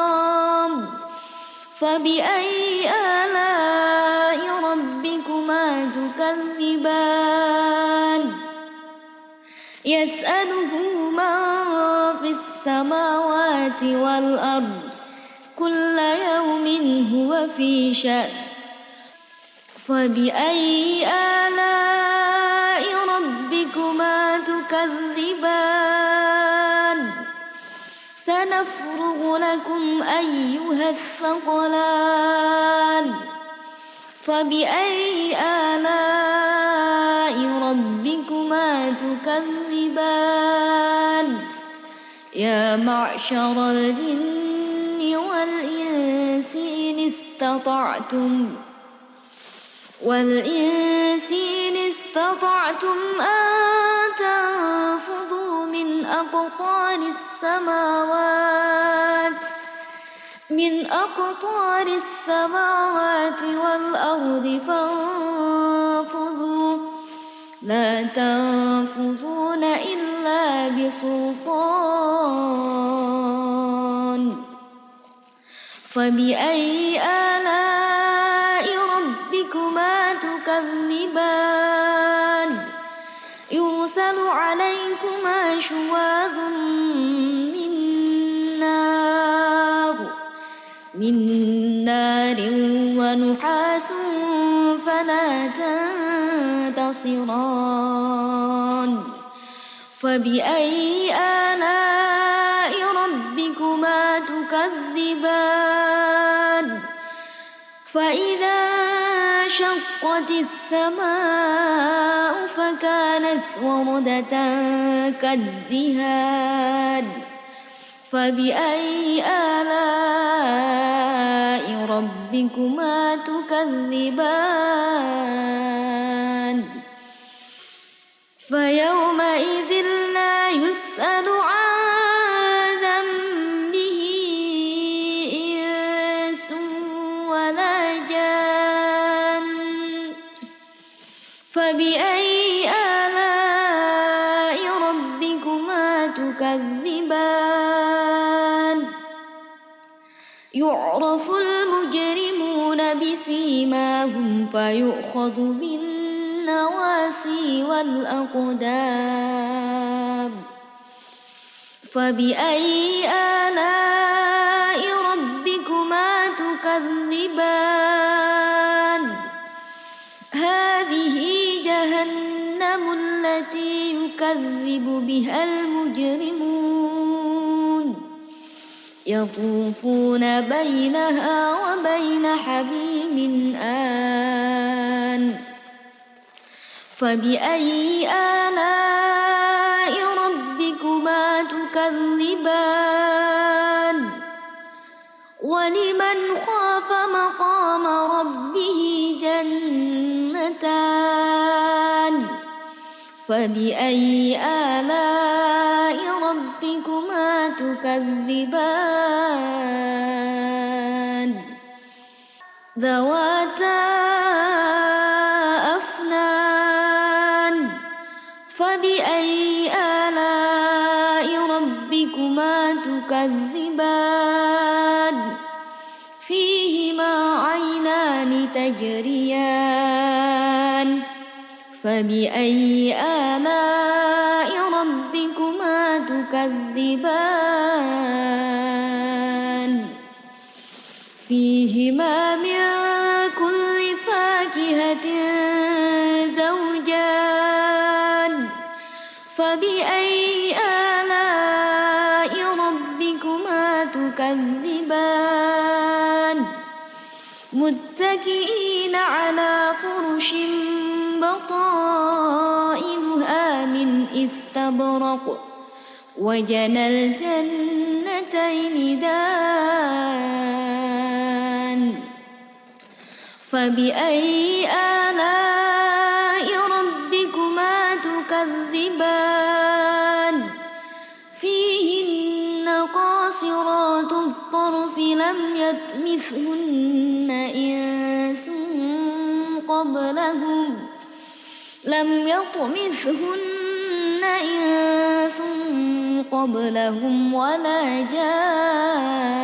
Speaker 1: فبأي آلاء ربكما تكذبان يسأله من في السماوات والأرض كل يوم هو في شأن فبأي آلاء ربكما تكذبان سنفرغ لكم أيها الثقلان فبأي آلاء ربكما تكذبان يا معشر الجن والإنس إن استطعتم أن تنفذوا من أقطار السماوات والأرض فانفذوا لا تنفذون إلا بسلطان فبأي آلاء ربكما تكذبان يرسل عليكما شواظ من نار ونحاس فلا تنتصران فبأي آلاء ربكما تكذبان فإذا شقت السماء فكانت وردة كالدهان فبأي آلاء ربكما تكذبان فيومئذ لا يسأل عن ذنبه إنس ولا جان فبأي آلاء ربكما تكذبان يعرف المجرمون بسيماهم فيؤخذ بالنواصي والأقدام فبأي آلاء ربكما تكذبان هذه جهنم التي يكذب بها المجرمون يطوفون بينها وبين حميم آن فبأي آلاء ربكما تكذبان ولمن خاف مقام ربه جنتان فبأي آلاء ربكما تكذبان ذواتا أفنان فبأي آلاء ربكما تكذبان فيهما عينان تجريان فبأي آلاء ربكما تكذبان فيهما من كل فاكهة زوجان فبأي آلاء ربكما تكذبان متكئين على فرش بطائنها من استبرق وجنى الجنتين دان فبأي آلاء ربكما تكذبان فيهن قاصرات الطرف لم يطمثهن إنس قبلهم لم يطمثهن إنس قبلهم ولا جان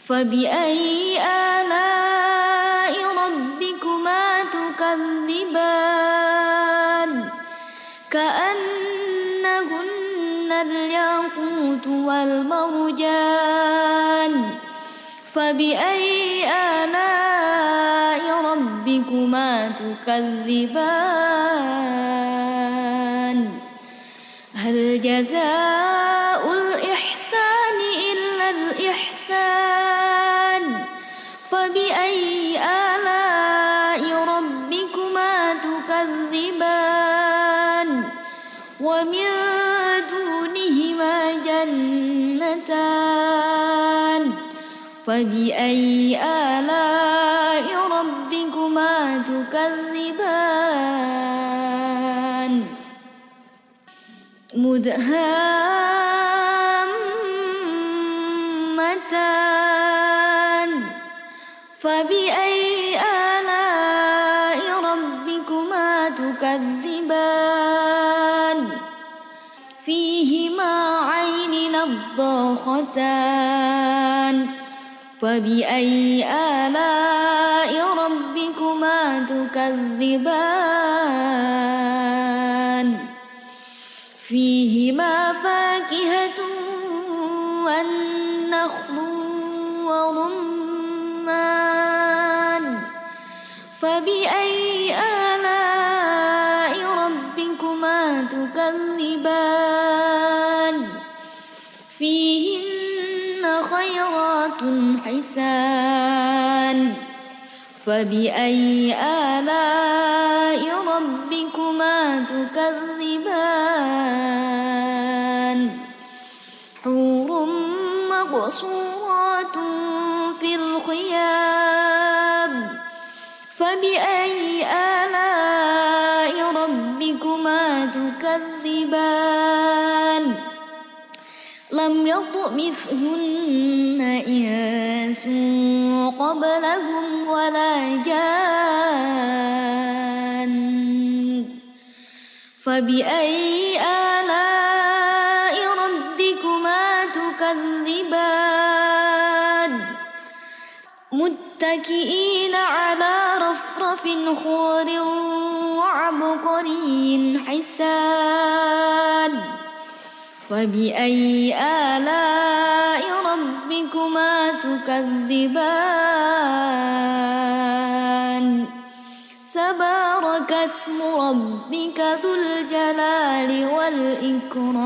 Speaker 1: فبأي آلاء ربكما تكذبان كأنهن الياقوت والمرجان فبأي آلاء ربكما تكذبان هل جزاء الإحسان إلا الإحسان فبأي آلاء ربكما تكذبان ومن دونهما جنتان فبأي آلاء ربكما تكذبان مدهامتان فبأي آلاء ربكما تكذبان فيهما عين نضاختان فبأي آلاء ربكما تكذبان فيهما فاكهة والنخل ورمان فبأي آلاء ربكما تكذبان فيهن خيرات حسان فبأي آلاء ربكما تكذبان حور مقصورات في الخيام فبأي آلاء ربكما تكذبان لم يطمثهن إنس قبلهم ولا جان فبأي آلاء ربكما تكذبان متكئين على رفرف خضر وعبقري حسان فبأي آلاء ربكما تكذبان تبارك اسم ربك ذو الجلال والإكرام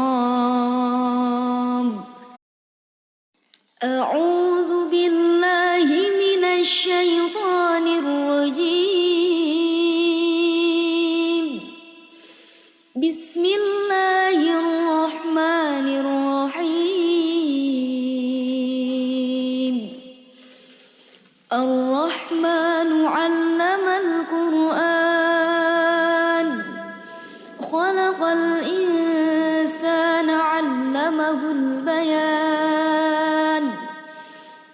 Speaker 1: أعوذ بالله من الشيطان الرجيم بسم الله الرحمن الرحيم الرحمن علم القرآن خلق الإنسان علمه البيان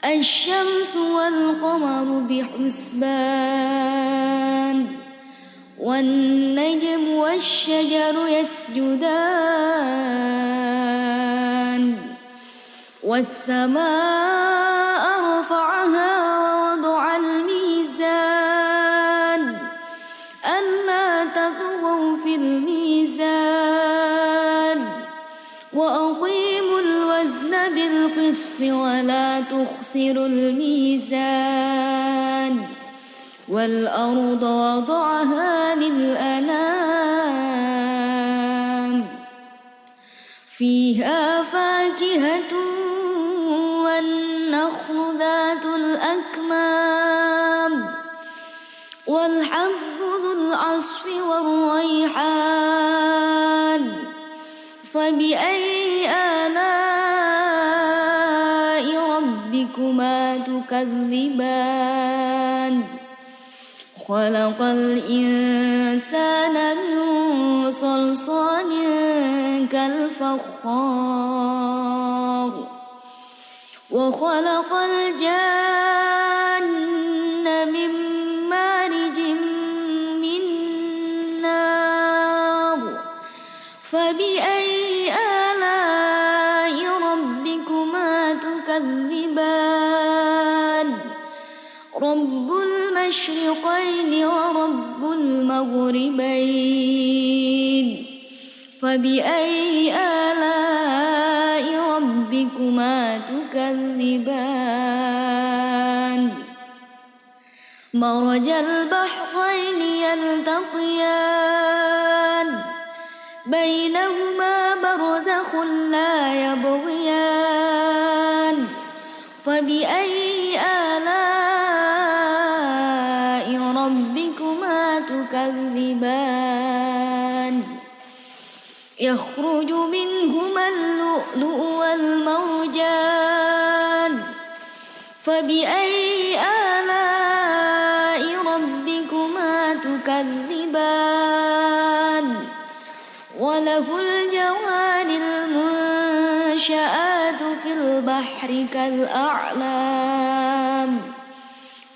Speaker 1: الشمس والقمر بحسبان والنجم والشجر يسجدان والسماء رفعها ووضع الميزان ألا تطغوا في الميزان وأقيموا الوزن بالقسط ولا تخسروا الميزان والأرض وضعها للأنام فيها فاكهة والنخل ذات الأكمام والحب ذو العصف والريحان فبأي آلاء ربكما تكذبان خلق الإنسان من صلصال كالفخار وخلق الجان من فبأي آلاء ربكما تكذبان رب المشرقين ورب المغربين فبأي آلاء ربكما تكذبان مرج البحرين يلتقيان بينهما برزخ لا يبغيان فبأي آلاء ربكما تكذبان يخرج منهما اللؤلؤ والمرجان فبأي آلاء ربكما تكذبان وله الجوار المنشآت في البحر كالأعلام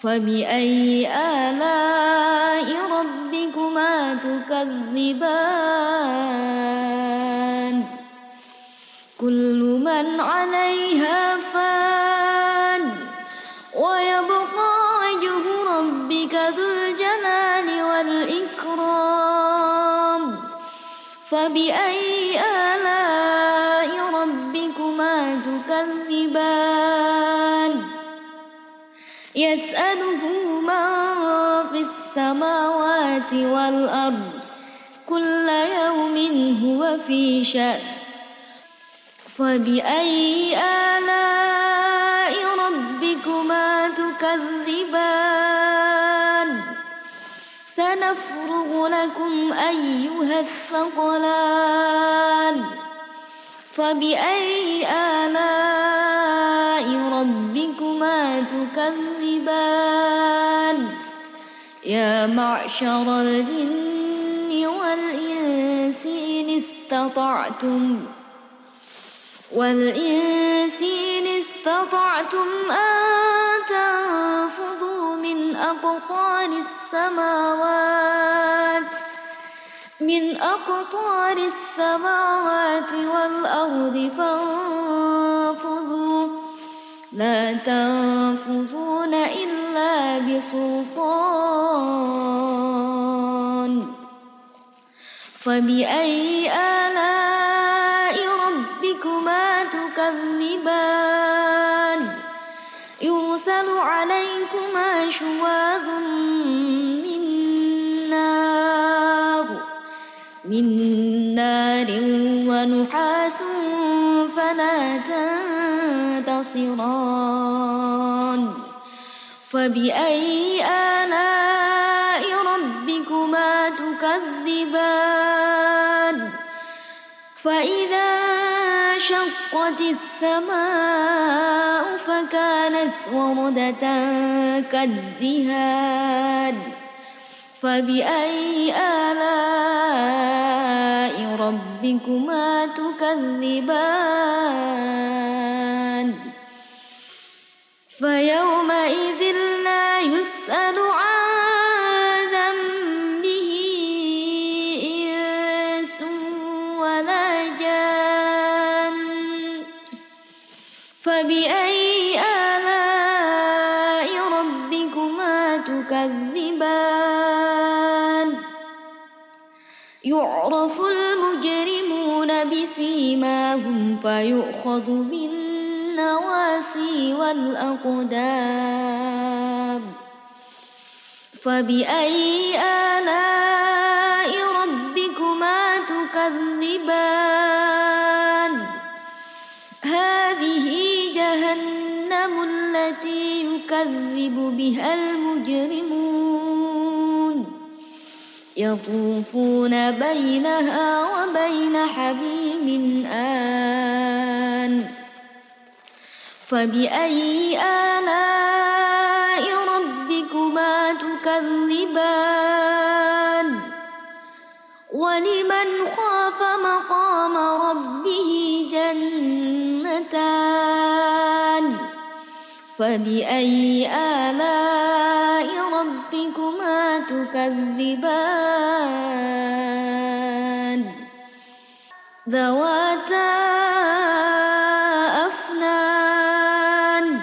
Speaker 1: فبأي آلاء ربكما تكذبان كل من عليها فان ويبقى وجه ربك ذو الجلال والإكرام فبأي آلاء ربكما تكذبان يسأله من في السماوات والأرض كل يوم هو في شأن فبأي آلاء ربكما تكذبان سنفرغ لكم أيها الثقلان فبأي آلاء ربكما تكذبان يا معشر الجن والإنس إن استطعتم أن تنفذوا من أقطار السماوات والأرض فانفذوا لا تنفذون إلا بسلطان فبأي آلاء ربكما تكذبان يرسل عليكما شواظ من نار ونحاس فلا تنتصران فبأي آلاء ربكما تكذبان فإذا انشقت السماء فكانت وردة كالدهان فبأي آلاء ربكما تكذبان فيومئذ لا يسأل عن ذنبه إنس ولا جان فبأي آلاء ربكما تكذبان يعرف المجرمون بسيماهم فيؤخذ بالنواصي والأقدام فبأي آلاء ربكما تكذبان هذه جهنم التي يكذب بها المجرمون يطوفون بينها وبين حميم آن فبأي آلاء ربكما تكذبان ولمن خاف مقام ربه جنتان فبأي آلاء ربكما تكذبان ذواتا أفنان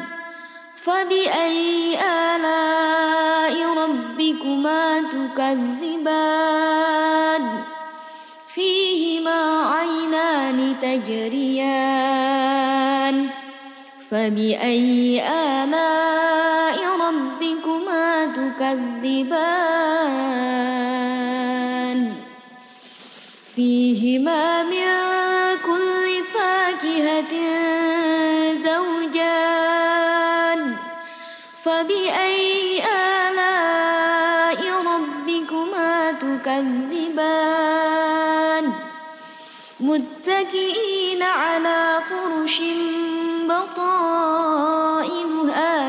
Speaker 1: فبأي آلاء ربكما تكذبان فيهما عينان تجريان فبأي آلاء ربكما تكذبان فيهما من كل فاكهة زوجان فبأي آلاء ربكما تكذبان متكئين على فرش بطائنها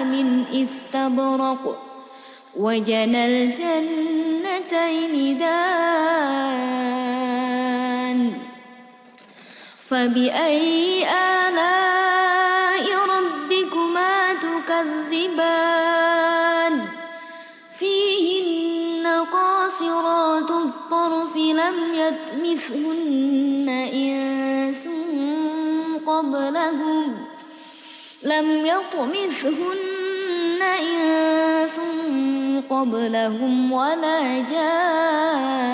Speaker 1: من استبرق وجنى الجنتين دان فبأي آلاء ربكما تكذبان فيهن قاصرات الطرف لم يطمثهن إنس قبلهم ولا جان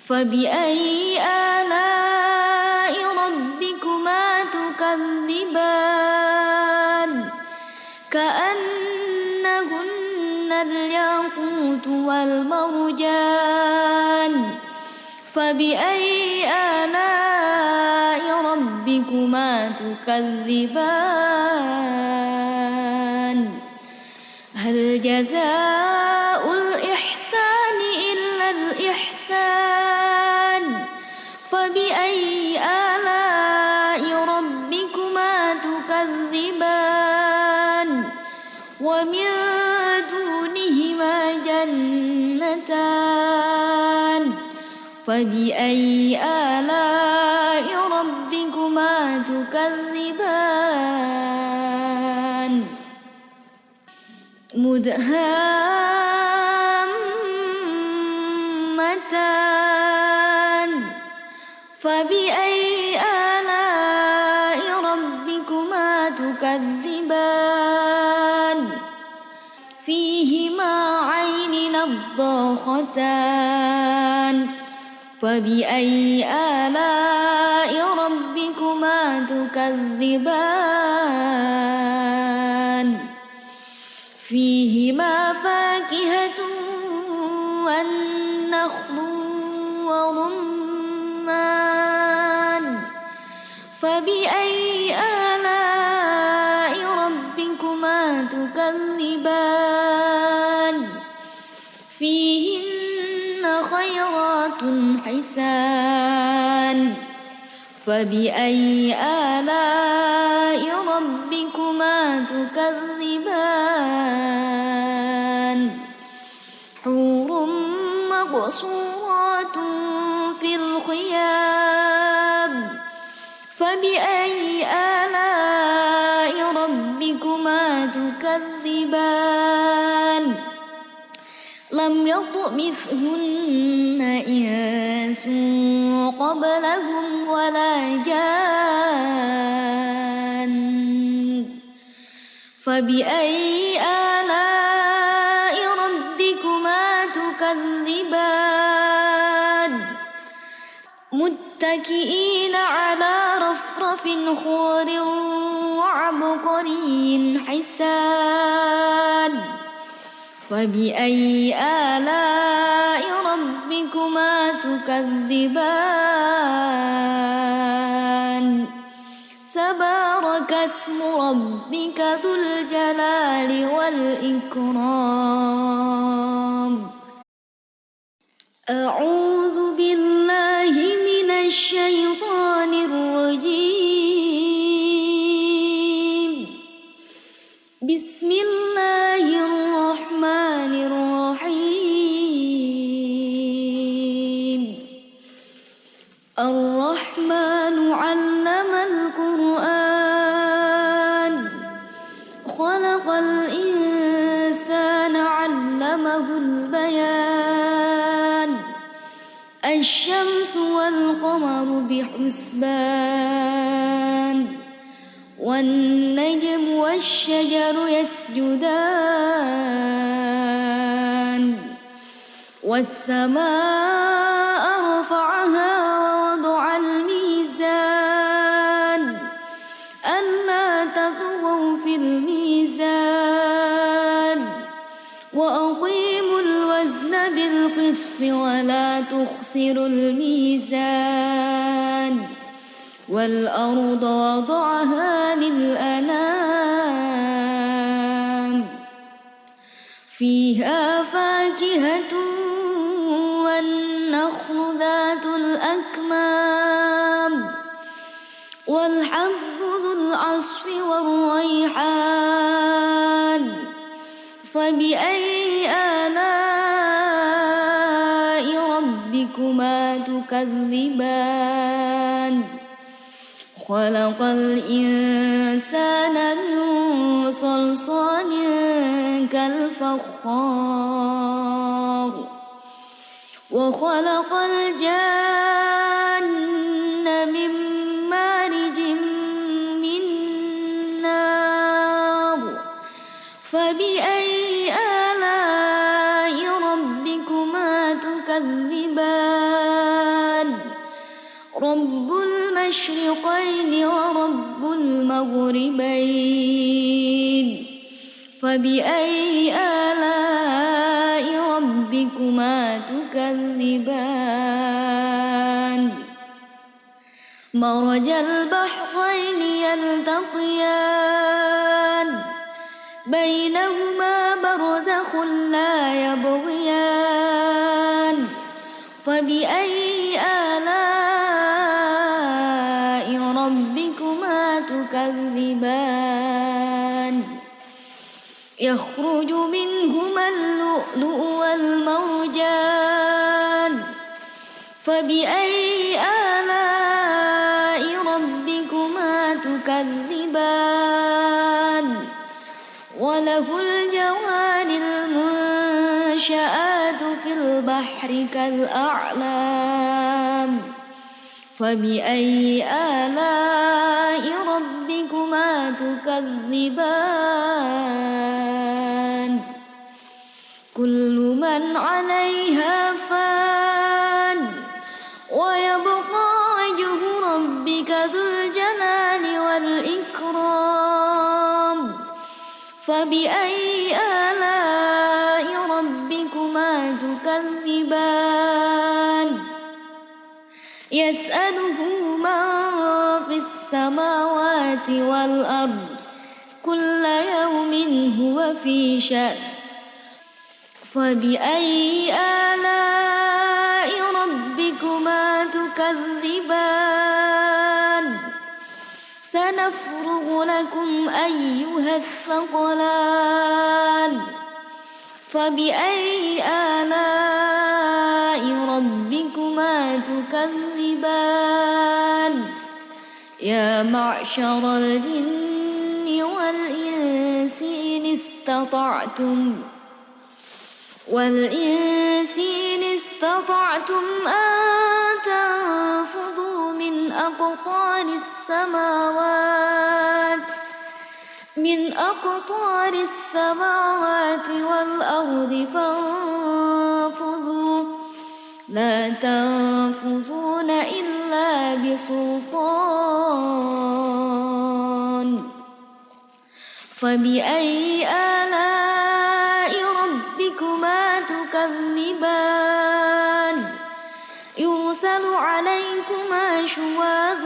Speaker 1: فبأي آلاء ربكما تكذبان كأنهن الياقوت والمرجان فبأي آلاء ربكما تكذبان هل جزاء الإحسان إلا الإحسان فبأي آلاء ربكما تكذبان ومن دونهما جنتان فبأي آلاء ربكما تكذبان مدهامتان فبأي آلاء ربكما تكذبان فيهما عين نضاختان فبأي آلاء ربكما تكذبان فيهما فاكهة والنخل ورمان فبأي آلاء ربكما تكذبان فيهن خيرات حسان فبأي آلاء ربكما تكذبان حور مقصورات في الخيام فبأي آلاء ربكما تكذبان لم يطمثهن إنس قبلهم ولا جان فبأي آلاء ربكما تكذبان متكئين على رفرف خضر وعبقري حسان فبأي آلاء ربكما تكذبان تبارك اسم ربك ذو الجلال والإكرام أعوذ بالله من الشيطان الرجيم بسم الله الرحمن الرحيم الرحمن علم القرآن خلق الإنسان علمه البيان الشمس والقمر بحسبان والنجم والشجر يسجدان والسماء رفعها ووضع الميزان ألا تطغوا في الميزان وأقيموا الوزن بالقسط ولا تخسروا الميزان والأرض وضعها للأنام فيها فاكهة والنخل ذات الأكمام والحب ذو العصف والريحان فبأي آلاء ربكما تكذبان خلق الإنسان من صلصال كالفخار وخلق الجن من مارج من نار فبأي آلاء ربكما تكذبان رب المشرقين ورب المغربين فبأي آلاء ربكما تكذبان مرج البحرين يلتقيان بينهما برزخ لا يبغيان فبأي آلاء ربكما تكذبان يخرج منهما اللؤلؤ والمرجان فبأي آلاء ربكما تكذبان وله الجوار المنشآت في البحر كالأعلام فبأي آلاء ربكما تكذبان كل من عليها فان ويبقى وجه ربك ذو الجلال والإكرام فبأي آلاء ربكما تكذبان يسأله من في السماوات والأرض كل يوم هو في شأن فبأي آلاء ربكما تكذبان سنفرغ لكم أيها الثقلان فبأي آلاء ربكما تكذبان يا معشر الجن والإنس إن استطعتم أن تنفذوا من أقطار السماوات والأرض فانفذوا لا تنفذون إلا بسلطان فبأي آلاء ربكما تكذبان يرسل عليكما شواظ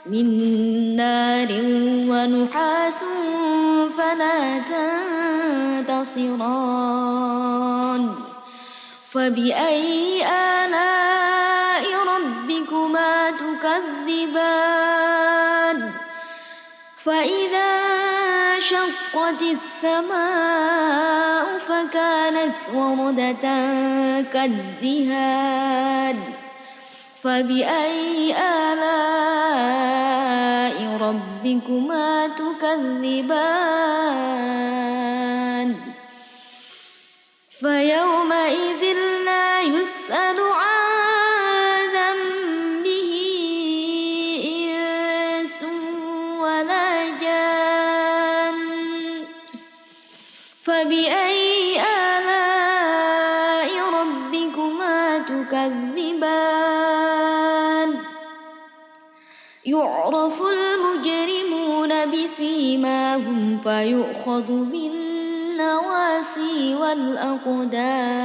Speaker 1: من نار ونحاس فلا تنتصران فبأي آلاء ربكما تكذبان فإذا شقت السماء فكانت وردة كالدهان فبأي آلاء ربكما تكذبان فيومئذ لا يسأل عن ذنبه إنس ولا جان فبأي آلاء ربكما تكذبان يعرف المجرمون بسيماهم فيؤخذ بالنواصي والأقدام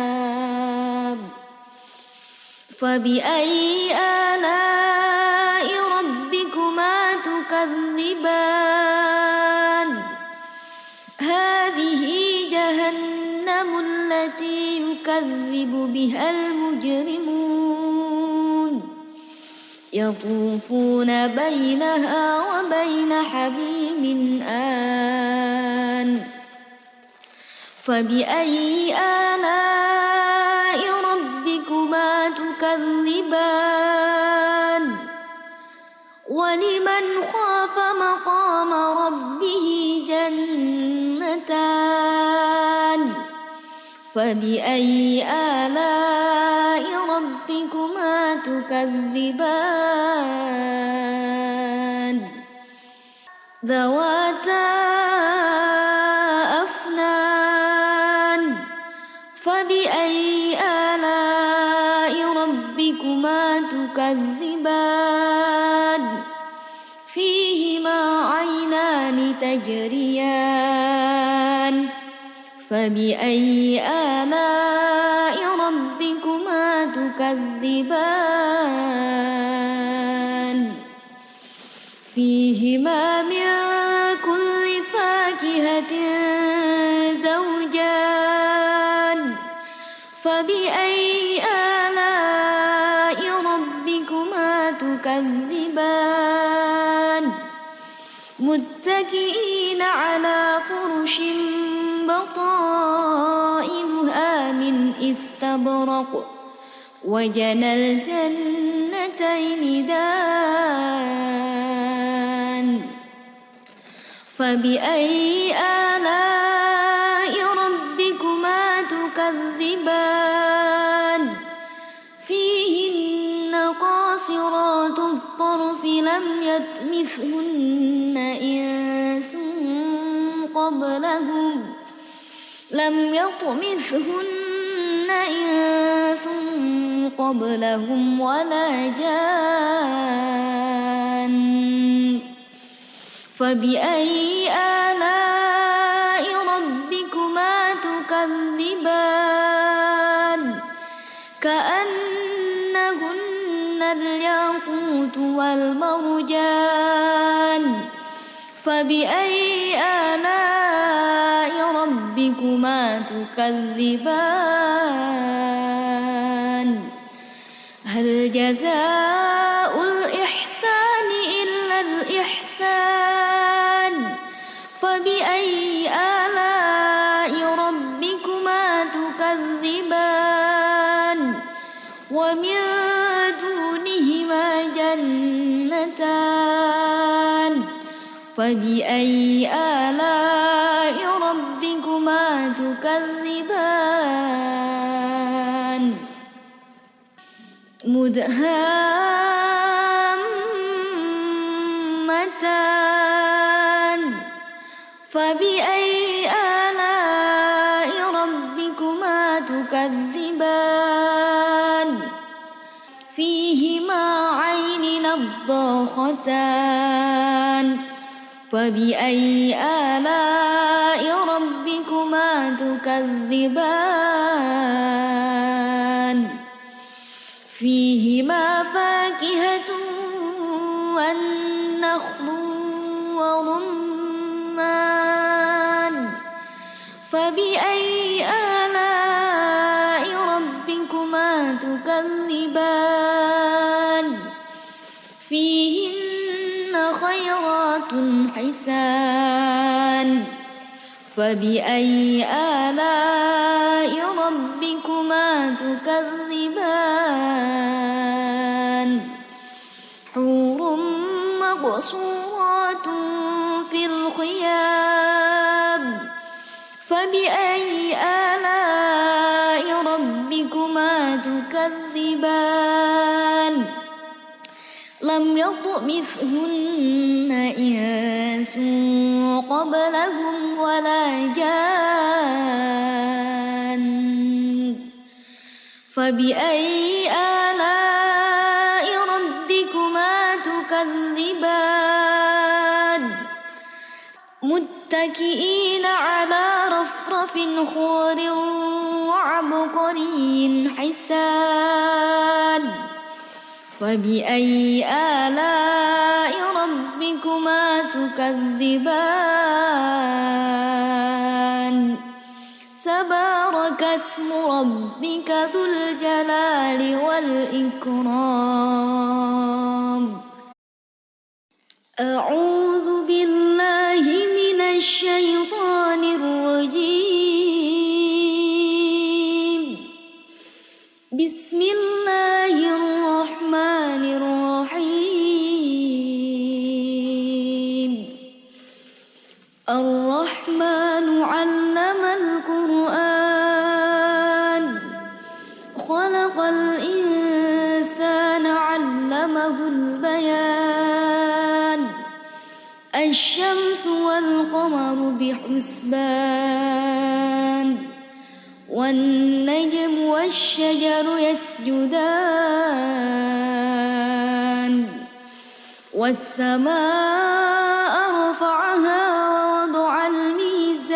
Speaker 1: فبأي آلاء ربكما تكذبان هذه جهنم التي يكذب بها المجرمون يطوفون بينها وبين حميم آن فبأي آلاء ربكما تكذبان ولمن خاف مقام ربه جنتان فبأي آلاء ربكما تكذبان ذواتا أفنان فبأي آلاء ربكما تكذبان فيهما عينان تجريان فبأي آلاء ربكما تكذبان فيهما من كل فاكهة زوجان فبأي آلاء ربكما تكذبان متكئين على فرش بطائنها من استبرق وجنى الجنتين دان فبأي آلاء ربكما تكذبان فيهن قاصرات الطرف لم يطمثهن إنس قبلهم ولا جان فبأي آلاء ربكما تكذبان كأنهن الياقوت والمرجان فبأي آلاء ربكما تكذبان هل جزاء الإحسان إلا الإحسان فبأي آلاء ربكما تكذبان ومن دونهما جنتان فبأي آلاء ربكما تكذبان مدهامتان فبأي آلاء ربكما تكذبان فيهما عين نضاختان فبأي آلاء ربكما تكذبان فيهما فاكهة والنخل ورمان فبأي آلاء ربكما تكذبان فيهن خيرات حسان فبأي آلاء ربكما تكذبان حور مقصورات في الخيام فبأي آلاء تكذبان لم يطمثهن إنس قبلهم ولا جان فبأي آلاء ربكما تكذبان متكئين على رفرف خضر وعبقري حسان فبأي آلاء ربكما تكذبان تبارك اسم ربك ذو الجلال والإكرام أعوذ بالله من الشيطان الرجيم بسم الله الرحمن الرحيم الرحمن علم القرآن خلق الإنسان علمه البيان الشمس والقمر بحسبان والنجم والشجر يسجدان والسماء رفعها ووضع الميزان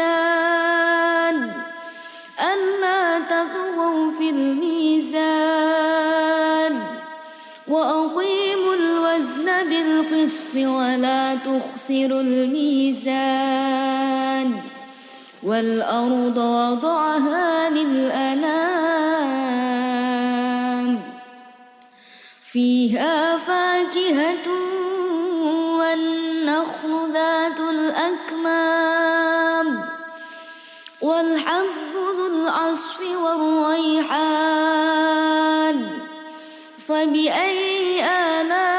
Speaker 1: ألا تطغوا في الميزان وأقيموا الوزن بالقسط ولا تخسروا الميزان والأرض وضعها للأنام فيها فاكهة والنخل ذات الأكمام والحب ذو العصف والريحان فبأي آلاء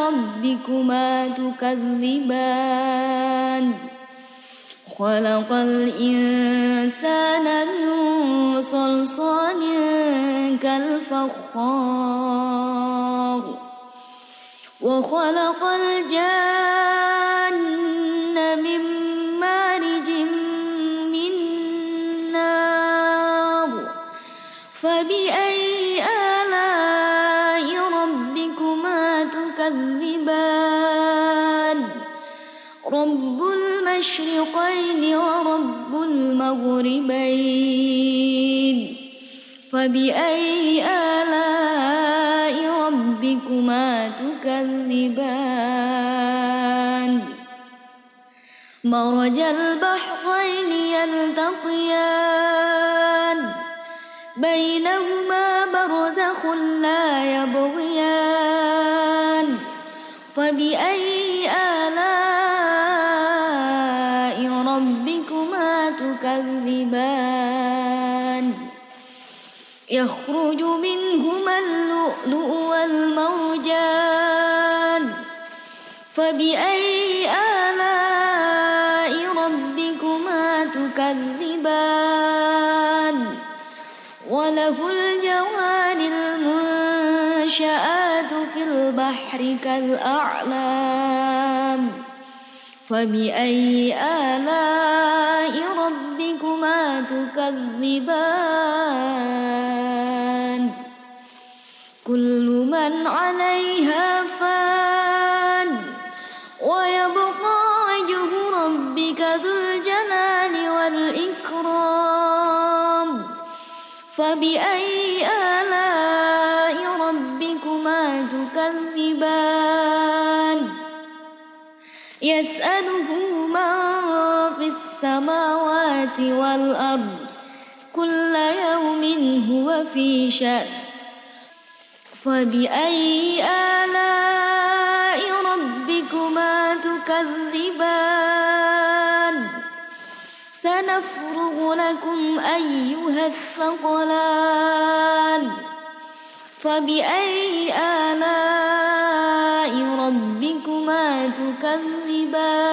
Speaker 1: ربكما تكذبان خلق الإنسان من صلصال كالفخار وخلق الجان من مارج من نار فبأي آلاء ربكما تكذبان رب المشرقين ورب المغربين فبأي آلاء ربكما تكذبان مرج البحرين يلتقيان بينهما برزخ لا يبغيان فبأي آلاء ربكما تكذبان يخرج منهما اللؤلؤ والمرجان فبأي آلاء ربكما تكذبان وله الجوار المنشآت في البحر كالأعلام فبأي آلاء ربكما تكذبان كل من عليها فان ويبقى وجه ربك ذو الجلال والإكرام فبأي آلاء ربكما تكذبان يسأله من في السماوات والأرض كل يوم هو في شأن فبأي آلاء ربكما تكذبان سنفرغ لكم أيها الثقلان فبأي آلاء ربكما تكذبان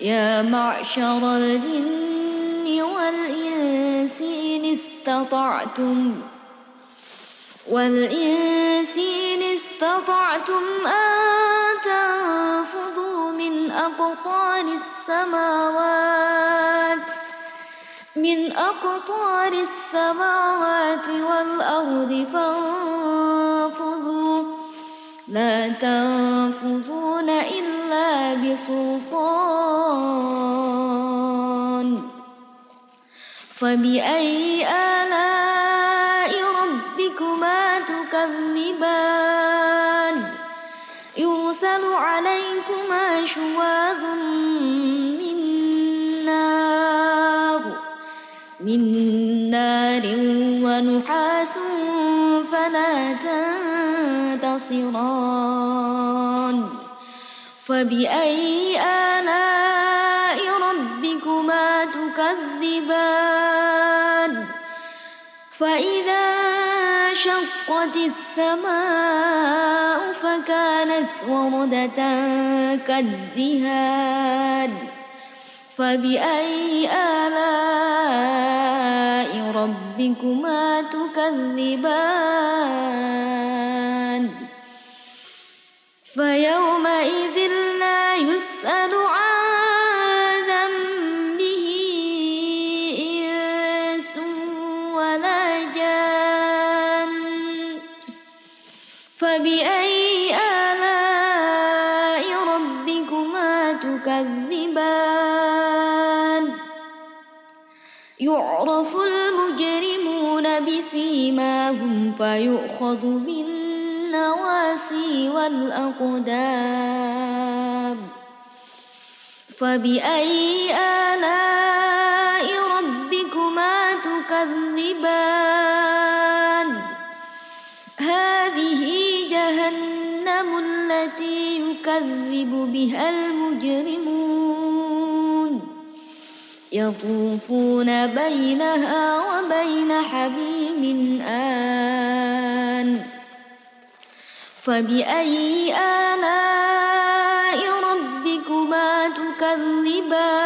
Speaker 1: يا معشر الجن والإنس إن استطعتم أن تنفذوا من أقطار السماوات والأرض فانفذوا لا تنفذون إلا بسلطان فبأي آلاء ربكما تكذبان يرسل عليكما شواظ من نار ونحاس فلا تنتصران فبأي آلاء ربكما تكذبان فإذا انشقت السماء فكانت وردة كالدهان فبأي آلاء ربكما تكذبان فيومئذ لا يسأل عن ذنبه إنس ولا جان فبأي آلاء ربكما تكذبان يعرف المجرمون بسيماهم فيؤخذ بالنواصي والأقدام فبأي آلاء ربكما تكذبان هذه جهنم التي يكذب بها المجرمون يطوفون بينها وبين حميم آن فبأي آلاء ربكما تكذبان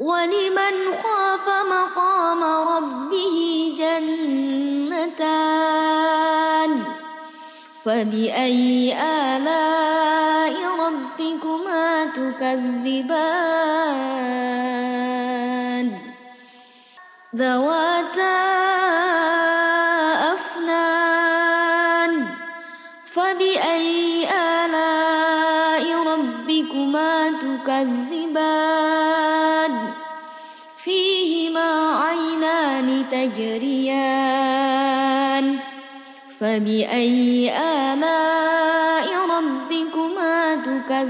Speaker 1: ولمن خاف مقام ربه جنتان فبأي آلاء ربكما تكذبان ذواتا أفنان فبأي آلاء ربكما تكذبان فيهما عينان تجريان فبأي آلاء ربكما تكذبان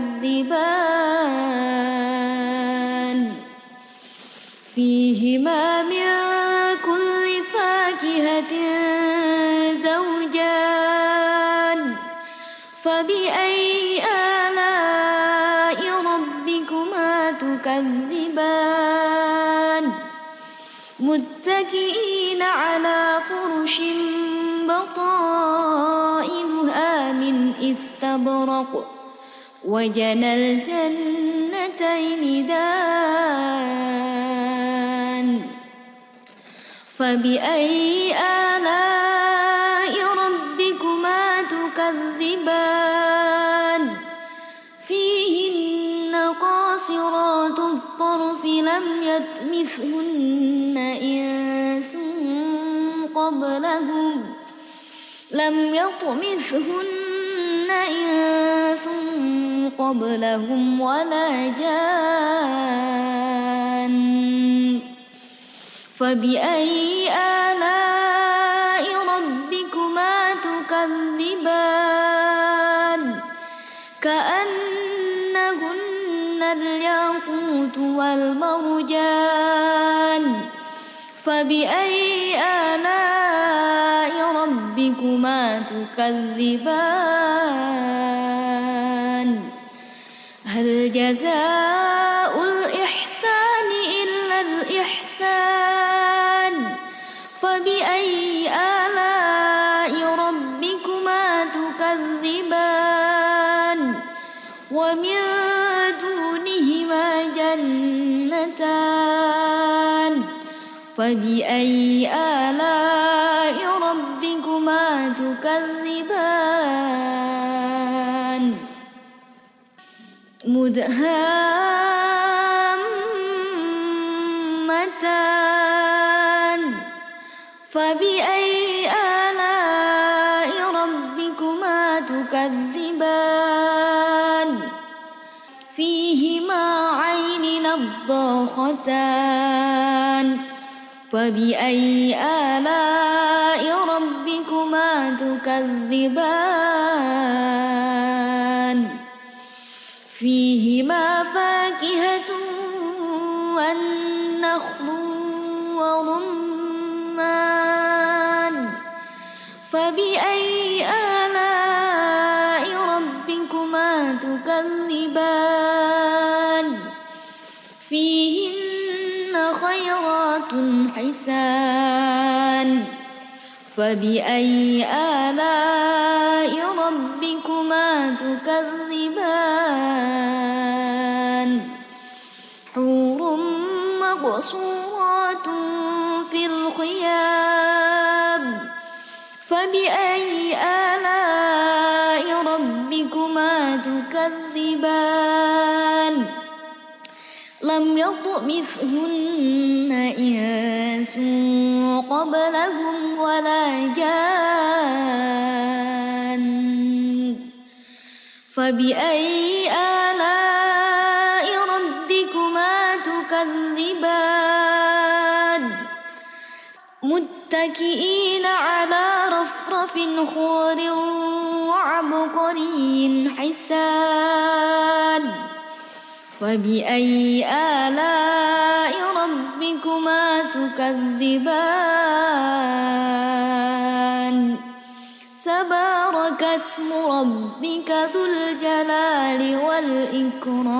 Speaker 1: فيهما من كل فاكهة زوجان فبأي آلاء ربكما تكذبان متكئين على فرش بطائنها من استبرق وجنى الجنتين دان فبأي آلاء ربكما تكذبان فيهن قاصرات الطرف لم يطمثهن إنس قبلهم ولا جان فبأي آلاء ربكما تكذبان كأنهن الياقوت والمرجان فبأي آلاء ربكما تكذبان هل جزاء الإحسان إلا الإحسان فبأي آلاء ربكما تكذبان ومن دونهما جنتان اثنتان فبأي آلاء ربكما تكذبان مدهامتان فبأي آلاء ربكما تكذبان فيهما عين نضاختان فبأي آلاء ربكما تكذبان فيهما فاكهة والنخل ورمان فبأي آلاء ربكما تكذبان فيهن خيرات حسان فبأي آلاء ربكما تكذبان حور مقصورات في الخيام فبأي آلاء ربكما تكذبان لم يطمثهن إنس قبلهم ولا جان فبأي آلاء ربكما تكذبان متكئين على رفرف خضر وعبقري حسان فبأي آلاء ربكما تكذبان تبارك اسم ربك ذو الجلال والإكرام